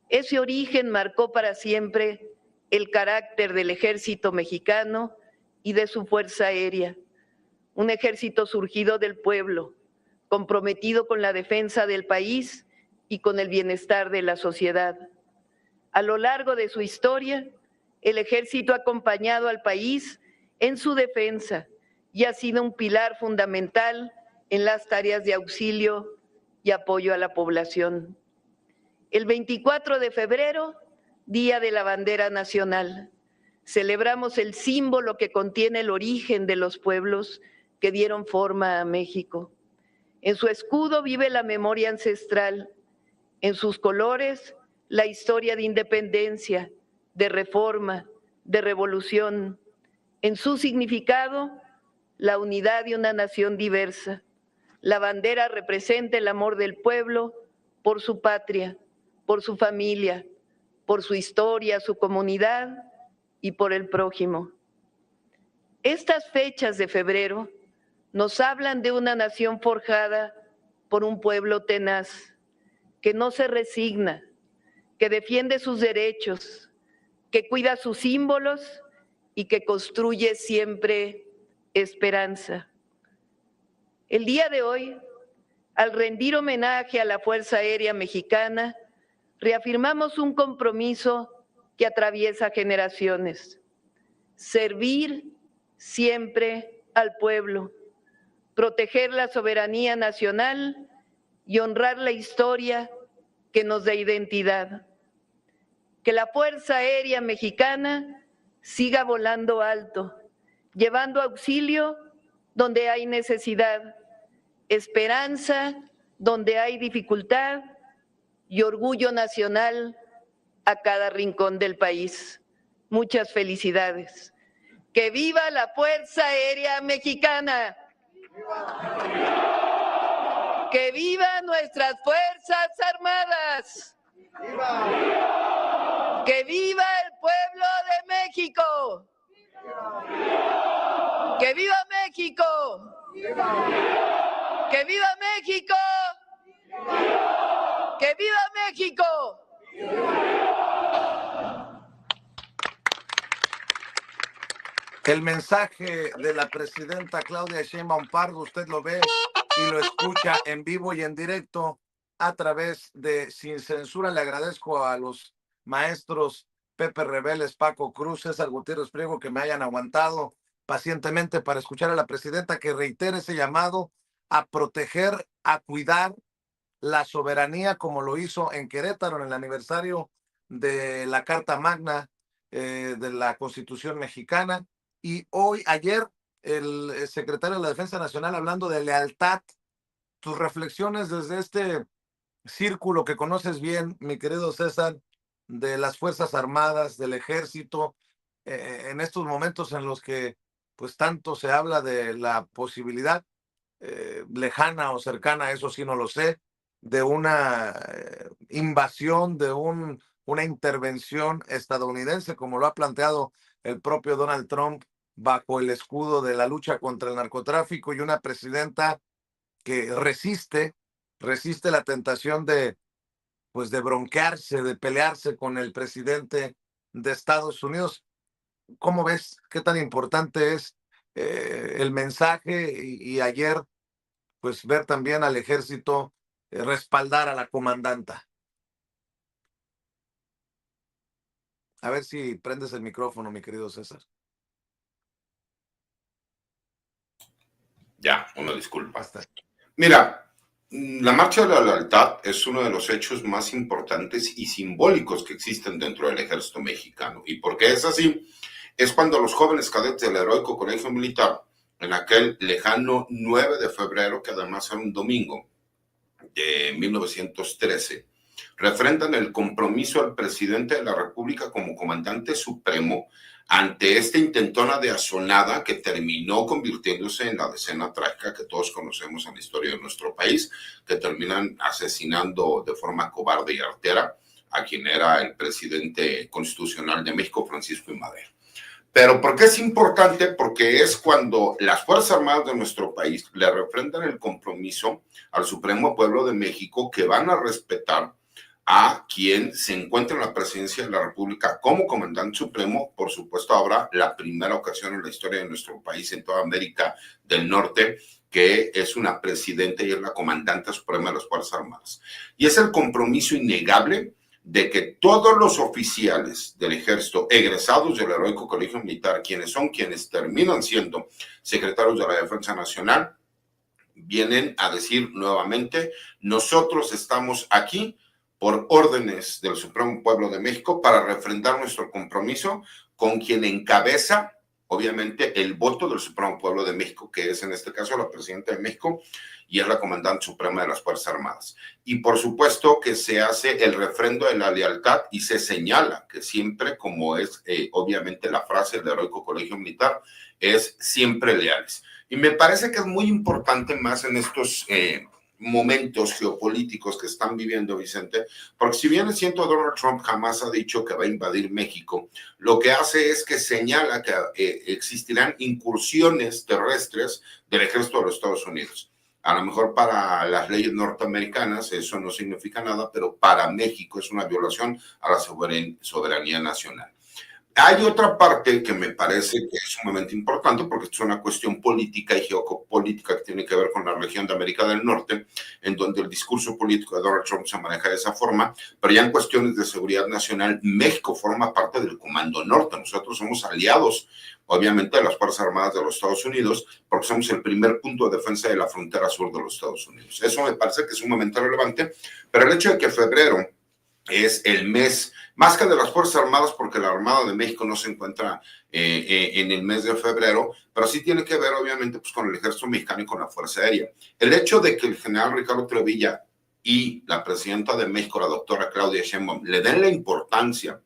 Speaker 5: Ese origen marcó para siempre el carácter del ejército mexicano y de su fuerza aérea, un ejército surgido del pueblo, comprometido con la defensa del país y con el bienestar de la sociedad. A lo largo de su historia, el ejército ha acompañado al país en su defensa y ha sido un pilar fundamental en las tareas de auxilio y apoyo a la población. El 24 de febrero, Día de la Bandera Nacional, celebramos el símbolo que contiene el origen de los pueblos que dieron forma a México. En su escudo vive la memoria ancestral, en sus colores la historia de independencia, de reforma, de revolución, en su significado la unidad de una nación diversa. La bandera representa el amor del pueblo por su patria, por su familia, por su historia, su comunidad y por el prójimo. Estas fechas de febrero nos hablan de una nación forjada por un pueblo tenaz, que no se resigna, que defiende sus derechos, que cuida sus símbolos y que construye siempre esperanza. El día de hoy, al rendir homenaje a la Fuerza Aérea Mexicana, reafirmamos un compromiso que atraviesa generaciones: servir siempre al pueblo, proteger la soberanía nacional y honrar la historia que nos da identidad. Que la Fuerza Aérea Mexicana siga volando alto, llevando auxilio donde hay necesidad, esperanza donde hay dificultad y orgullo nacional a cada rincón del país. Muchas felicidades. ¡Que viva la Fuerza Aérea Mexicana! ¡Que viva nuestras Fuerzas Armadas! ¡Que viva el pueblo de México! ¡Que viva México! ¡Que viva México! ¡Que viva México!
Speaker 1: El mensaje de la presidenta Claudia Sheinbaum Pardo, usted lo ve y lo escucha en vivo y en directo a través de Sin Censura. Le agradezco a los maestros Pepe Reveles, Paco Cruz, César Gutiérrez Priego que me hayan aguantado pacientemente para escuchar a la presidenta que reitere ese llamado a proteger, a cuidar la soberanía, como lo hizo en Querétaro en el aniversario de la Carta Magna de la Constitución Mexicana. Y ayer, el secretario de la Defensa Nacional hablando de lealtad. Tus reflexiones desde este círculo que conoces bien, mi querido César, de las Fuerzas Armadas, del Ejército, en estos momentos en los que pues tanto se habla de la posibilidad lejana o cercana, eso sí no lo sé, de una invasión, de una intervención estadounidense, como lo ha planteado el propio Donald Trump, bajo el escudo de la lucha contra el narcotráfico, y una presidenta que resiste la tentación de bronquearse, de pelearse con el presidente de Estados Unidos. ¿Cómo ves? ¿Qué tan importante es el mensaje? Y ayer, pues ver también al ejército respaldar a la comandanta. A ver si prendes el micrófono, mi querido César.
Speaker 3: Ya, una disculpa. Mira, la Marcha de la Lealtad es uno de los hechos más importantes y simbólicos que existen dentro del ejército mexicano. ¿Y por qué es así? Es cuando los jóvenes cadetes del Heroico Colegio Militar, en aquel lejano 9 de febrero, que además era un domingo de 1913, refrendan el compromiso al presidente de la República como comandante supremo ante esta intentona de asonada que terminó convirtiéndose en la decena trágica que todos conocemos en la historia de nuestro país, que terminan asesinando de forma cobarde y artera a quien era el presidente constitucional de México, Francisco I. Madero. Pero ¿por qué es importante? Porque es cuando las Fuerzas Armadas de nuestro país le refrendan el compromiso al Supremo Pueblo de México que van a respetar a quien se encuentra en la presidencia de la República como comandante supremo. Por supuesto, habrá la primera ocasión en la historia de nuestro país, en toda América del Norte, que es una presidenta y es la comandante suprema de las Fuerzas Armadas. Y es el compromiso innegable de que todos los oficiales del ejército egresados del Heroico Colegio Militar, quienes terminan siendo secretarios de la Defensa Nacional, vienen a decir nuevamente: nosotros estamos aquí por órdenes del Supremo Pueblo de México para refrendar nuestro compromiso con quien encabeza, obviamente, el voto del Supremo Pueblo de México, que es en este caso la presidenta de México y es la comandante suprema de las Fuerzas Armadas. Y por supuesto que se hace el refrendo de la lealtad y se señala que siempre, como es obviamente la frase del Heroico Colegio Militar, es siempre leales. Y me parece que es muy importante más en estos momentos geopolíticos que están viviendo, Vicente, porque si bien es cierto, Donald Trump jamás ha dicho que va a invadir México, lo que hace es que señala que existirán incursiones terrestres del ejército de los Estados Unidos. A lo mejor para las leyes norteamericanas eso no significa nada, pero para México es una violación a la soberanía nacional. Hay otra parte que me parece que es sumamente importante porque es una cuestión política y geopolítica que tiene que ver con la región de América del Norte, en donde el discurso político de Donald Trump se maneja de esa forma, pero ya en cuestiones de seguridad nacional, México forma parte del Comando Norte. Nosotros somos aliados, obviamente, de las Fuerzas Armadas de los Estados Unidos, porque somos el primer punto de defensa de la frontera sur de los Estados Unidos. Eso me parece que es sumamente relevante, pero el hecho de que febrero es el mes, más que de las Fuerzas Armadas, porque la Armada de México no se encuentra en el mes de febrero, pero sí tiene que ver, obviamente, pues, con el Ejército Mexicano y con la Fuerza Aérea. El hecho de que el general Ricardo Trevilla y la presidenta de México, la doctora Claudia Sheinbaum, le den la importancia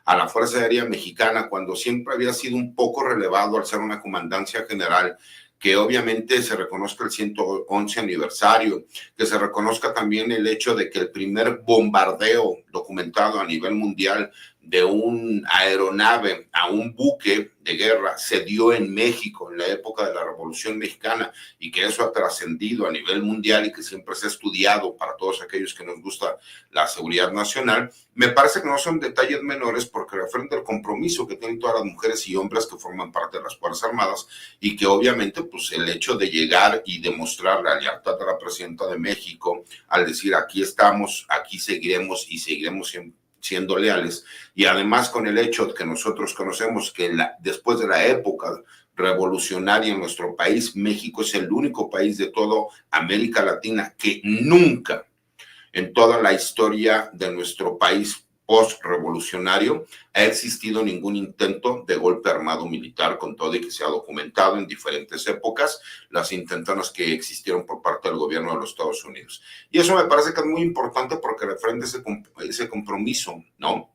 Speaker 3: a la Fuerza Aérea Mexicana cuando siempre había sido un poco relevado al ser una comandancia general, que obviamente se reconozca el 111 aniversario, que se reconozca también el hecho de que el primer bombardeo documentado a nivel mundial de un aeronave a un buque de guerra se dio en México en la época de la Revolución Mexicana, y que eso ha trascendido a nivel mundial y que siempre se ha estudiado para todos aquellos que nos gusta la seguridad nacional. Me parece que no son detalles menores, porque refieren al compromiso que tienen todas las mujeres y hombres que forman parte de las Fuerzas Armadas, y que obviamente pues el hecho de llegar y demostrar la lealtad de la presidenta de México al decir aquí estamos, aquí seguiremos y seguiremos siendo leales, y además con el hecho de que nosotros conocemos que después de la época revolucionaria en nuestro país, México es el único país de toda América Latina que nunca en toda la historia de nuestro país post-revolucionario ha existido ningún intento de golpe armado militar, con todo y que se ha documentado en diferentes épocas las intentonas que existieron por parte del gobierno de los Estados Unidos. Y eso me parece que es muy importante porque refrenda ese compromiso, ¿no?,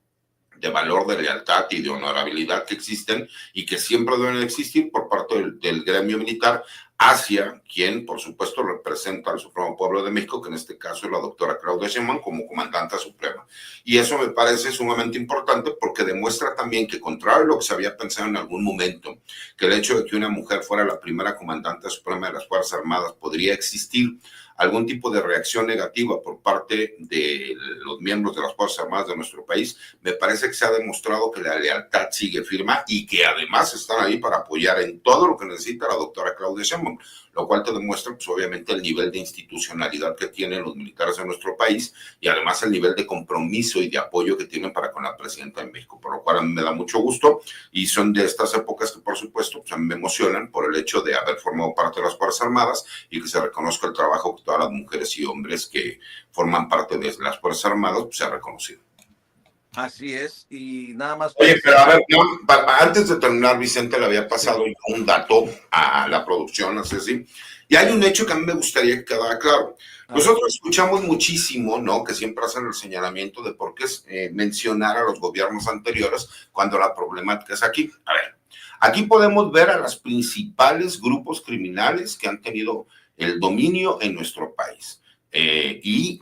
Speaker 3: de valor, de lealtad y de honorabilidad que existen y que siempre deben existir por parte del gremio militar hacia quien, por supuesto, representa al Supremo Pueblo de México, que en este caso es la doctora Claudia Sheinbaum como comandante suprema. Y eso me parece sumamente importante porque demuestra también que, contrario a lo que se había pensado en algún momento, que el hecho de que una mujer fuera la primera comandante suprema de las Fuerzas Armadas podría existir algún tipo de reacción negativa por parte de los miembros de las Fuerzas Armadas de nuestro país, me parece que se ha demostrado que la lealtad sigue firme y que además están ahí para apoyar en todo lo que necesita la doctora Claudia Sheinbaum, lo cual te demuestra, pues, obviamente, el nivel de institucionalidad que tienen los militares de nuestro país y además el nivel de compromiso y de apoyo que tienen para con la presidenta de México, por lo cual a mí me da mucho gusto, y son de estas épocas que, por supuesto, pues, a mí me emocionan por el hecho de haber formado parte de las Fuerzas Armadas y que se reconozca el trabajo que todas las mujeres y hombres que forman parte de las Fuerzas Armadas pues, se ha reconocido.
Speaker 1: Así es, y nada más.
Speaker 3: Oye, pero a ver, no, antes de terminar, Vicente, le había pasado un dato a la producción, no sé si, y hay un hecho que a mí me gustaría que quedara claro. Nosotros escuchamos muchísimo, ¿no?, que siempre hacen el señalamiento de por qué mencionar a los gobiernos anteriores cuando la problemática es aquí. A ver, aquí podemos ver a los principales grupos criminales que han tenido el dominio en nuestro país. Y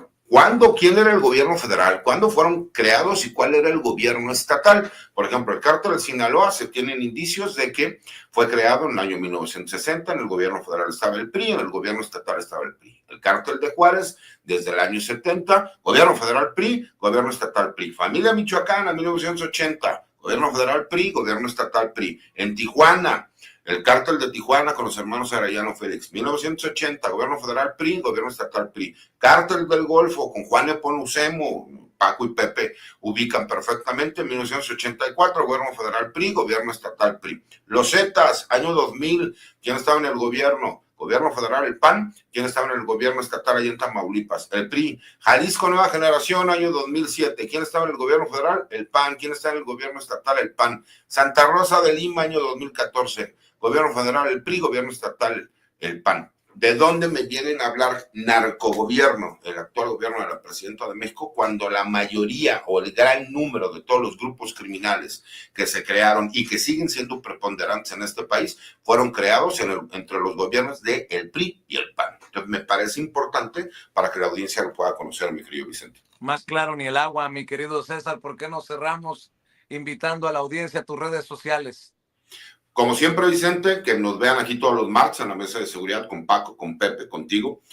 Speaker 3: quién era el gobierno federal, cuándo fueron creados y cuál era el gobierno estatal. Por ejemplo, el cártel de Sinaloa, se tienen indicios de que fue creado en el año 1960, en el gobierno federal estaba el PRI, en el gobierno estatal estaba el PRI. El cártel de Juárez, desde el año 70, gobierno federal PRI, gobierno estatal PRI. Familia Michoacana, 1980, gobierno federal PRI, gobierno estatal PRI. En Tijuana, el cártel de Tijuana con los hermanos Arellano Félix, 1980, gobierno federal PRI, gobierno estatal PRI. Cártel del Golfo con Juan Nepomucemo, Paco y Pepe ubican perfectamente, 1984, gobierno federal PRI, gobierno estatal PRI. Los Zetas, año 2000, ¿quién estaba en el gobierno? Gobierno federal, el PAN. ¿Quién estaba en el gobierno estatal allá en Tamaulipas? El PRI. Jalisco Nueva Generación, año 2007. ¿Quién estaba en el gobierno federal? El PAN. ¿Quién está en el gobierno estatal? El PAN. Santa Rosa de Lima, año 2014. Gobierno federal, el PRI. Gobierno estatal, el PAN. ¿De dónde me vienen a hablar narcogobierno, el actual gobierno de la presidenta de México, cuando la mayoría o el gran número de todos los grupos criminales que se crearon y que siguen siendo preponderantes en este país fueron creados entre los gobiernos del PRI y el PAN? Entonces me parece importante para que la audiencia lo pueda conocer, mi querido Vicente.
Speaker 1: Más claro ni el agua, mi querido César. ¿Por qué no cerramos invitando a la audiencia a tus redes sociales?
Speaker 3: Como siempre, Vicente, que nos vean aquí todos los martes en la mesa de seguridad con Paco, con Pepe, contigo.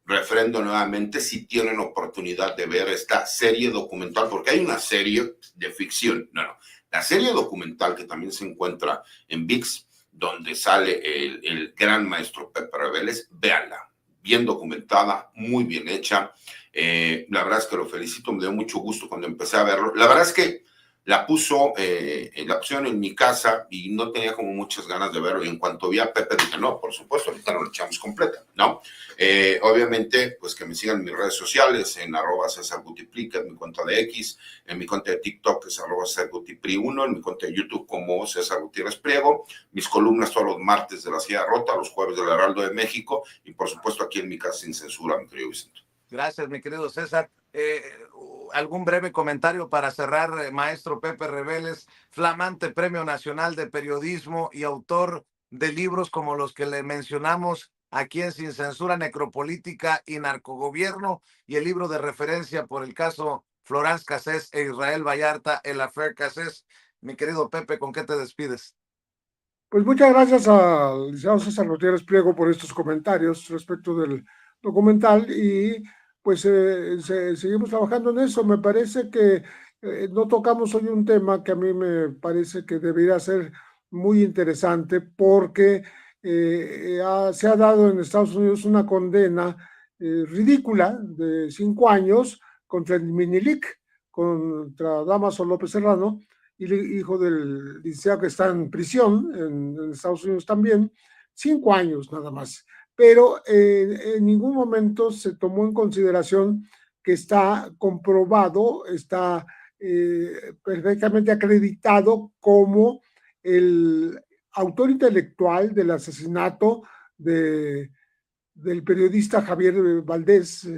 Speaker 3: Refrendo nuevamente si tienen oportunidad de ver esta serie documental, porque hay una serie de ficción, La serie documental que también se encuentra en ViX, donde sale el gran maestro Pepe Rebeles, véanla, bien documentada, muy bien hecha. La verdad es que lo felicito, me dio mucho gusto cuando empecé a verlo. La verdad es que la pusieron en mi casa y no tenía como muchas ganas de verlo. Y en cuanto vi a Pepe dije, no, por supuesto, ahorita lo echamos completa, ¿no? Obviamente, pues que me sigan en mis redes sociales, en @CésarGutiplica, en mi cuenta de X, en mi cuenta de TikTok es @CésarGutipri1, en mi cuenta de YouTube como César Gutiérrez Priego, mis columnas todos los martes de La Silla Rota, los jueves del Heraldo de México y por supuesto aquí en mi casa sin censura, mi querido Vicente.
Speaker 1: Gracias, mi querido César. ¿Algún breve comentario para cerrar, maestro Pepe Rebeles, flamante Premio Nacional de Periodismo y autor de libros como los que le mencionamos aquí en Sin Censura, Necropolítica y Narcogobierno, y el libro de referencia por el caso Florence Cassés e Israel Vallarta, el affair Cassés? Mi querido Pepe, ¿con qué te despides?
Speaker 2: Pues muchas gracias al licenciado César Gutiérrez Priego por estos comentarios respecto del documental y pues seguimos trabajando en eso. Me parece que no tocamos hoy un tema que a mí me parece que debería ser muy interesante porque se ha dado en Estados Unidos una condena ridícula de 5 años contra el Minilic, contra Damaso López Serrano, hijo del licenciado que está en prisión en Estados Unidos también, 5 años nada más. Pero en ningún momento se tomó en consideración que está comprobado, está perfectamente acreditado como el autor intelectual del asesinato del periodista Javier Valdés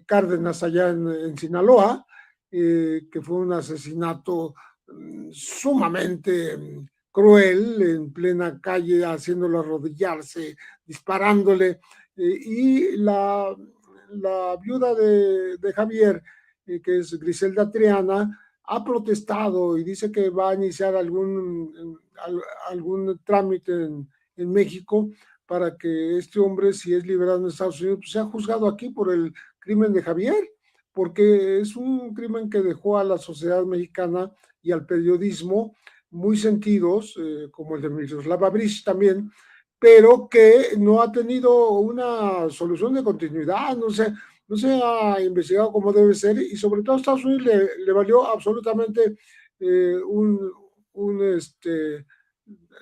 Speaker 2: Cárdenas allá en Sinaloa, que fue un asesinato sumamente cruel, en plena calle, haciéndolo arrodillarse, disparándole, y la viuda de Javier, que es Griselda Triana, ha protestado y dice que va a iniciar algún trámite en México para que este hombre, si es liberado en Estados Unidos, pues sea juzgado aquí por el crimen de Javier, porque es un crimen que dejó a la sociedad mexicana y al periodismo muy sentidos, como el de Miroslava Brecht también, pero que no ha tenido una solución de continuidad, no se ha investigado como debe ser, y sobre todo a Estados Unidos le valió absolutamente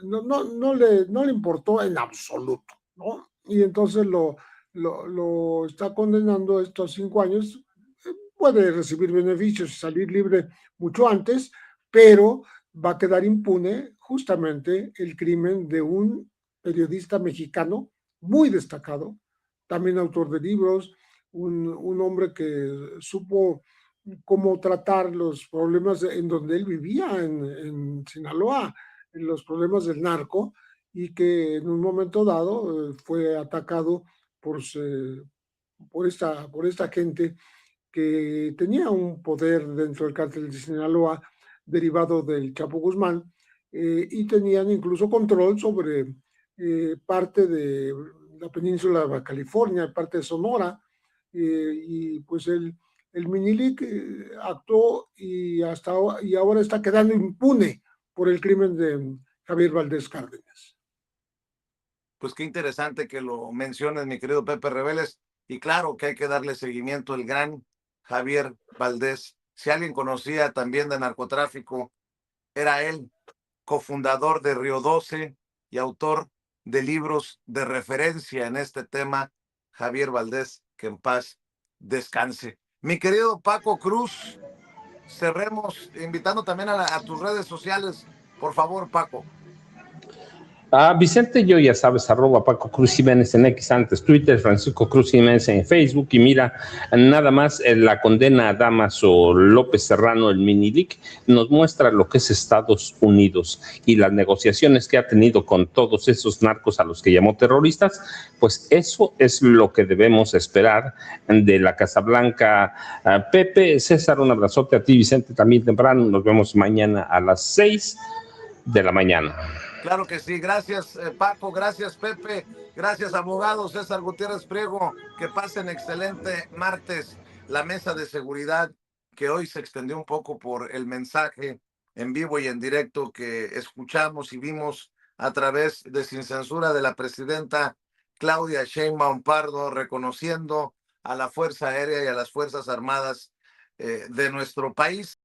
Speaker 2: no le importó en absoluto, ¿no? Y entonces lo está condenando a estos 5 años. Puede recibir beneficios y salir libre mucho antes, pero va a quedar impune justamente el crimen de un periodista mexicano muy destacado, también autor de libros, un hombre que supo cómo tratar los problemas en donde él vivía, en Sinaloa, en los problemas del narco, y que en un momento dado fue atacado por esta gente que tenía un poder dentro del cártel de Sinaloa derivado del Chapo Guzmán, y tenían incluso control sobre parte de la península de Baja California, parte de Sonora, y pues el Minilic actuó y ahora está quedando impune por el crimen de Javier Valdés Cárdenas.
Speaker 1: Pues qué interesante que lo menciones, mi querido Pepe Rebeles, y claro que hay que darle seguimiento al gran Javier Valdés. Si alguien conocía también de narcotráfico, era él, cofundador de Río 12 y autor de libros de referencia en este tema, Javier Valdés, que en paz descanse. Mi querido Paco Cruz, cerremos invitando también a tus redes sociales, por favor, Paco.
Speaker 4: Vicente, yo ya sabes, @Paco Cruz Jiménez en X, antes Twitter, Francisco Cruz Jiménez en Facebook, y mira, nada más la condena a Damaso López Serrano, el Minilic, nos muestra lo que es Estados Unidos y las negociaciones que ha tenido con todos esos narcos a los que llamó terroristas. Pues eso es lo que debemos esperar de la Casa Blanca. Pepe, César, un abrazote a ti, Vicente, también temprano, nos vemos mañana a las 6 de la mañana.
Speaker 1: Claro que sí, gracias Paco, gracias Pepe, gracias abogado César Gutiérrez Priego, que pasen excelente martes. La mesa de seguridad, que hoy se extendió un poco por el mensaje en vivo y en directo que escuchamos y vimos a través de Sin Censura de la presidenta Claudia Sheinbaum Pardo, reconociendo a la Fuerza Aérea y a las Fuerzas Armadas de nuestro país.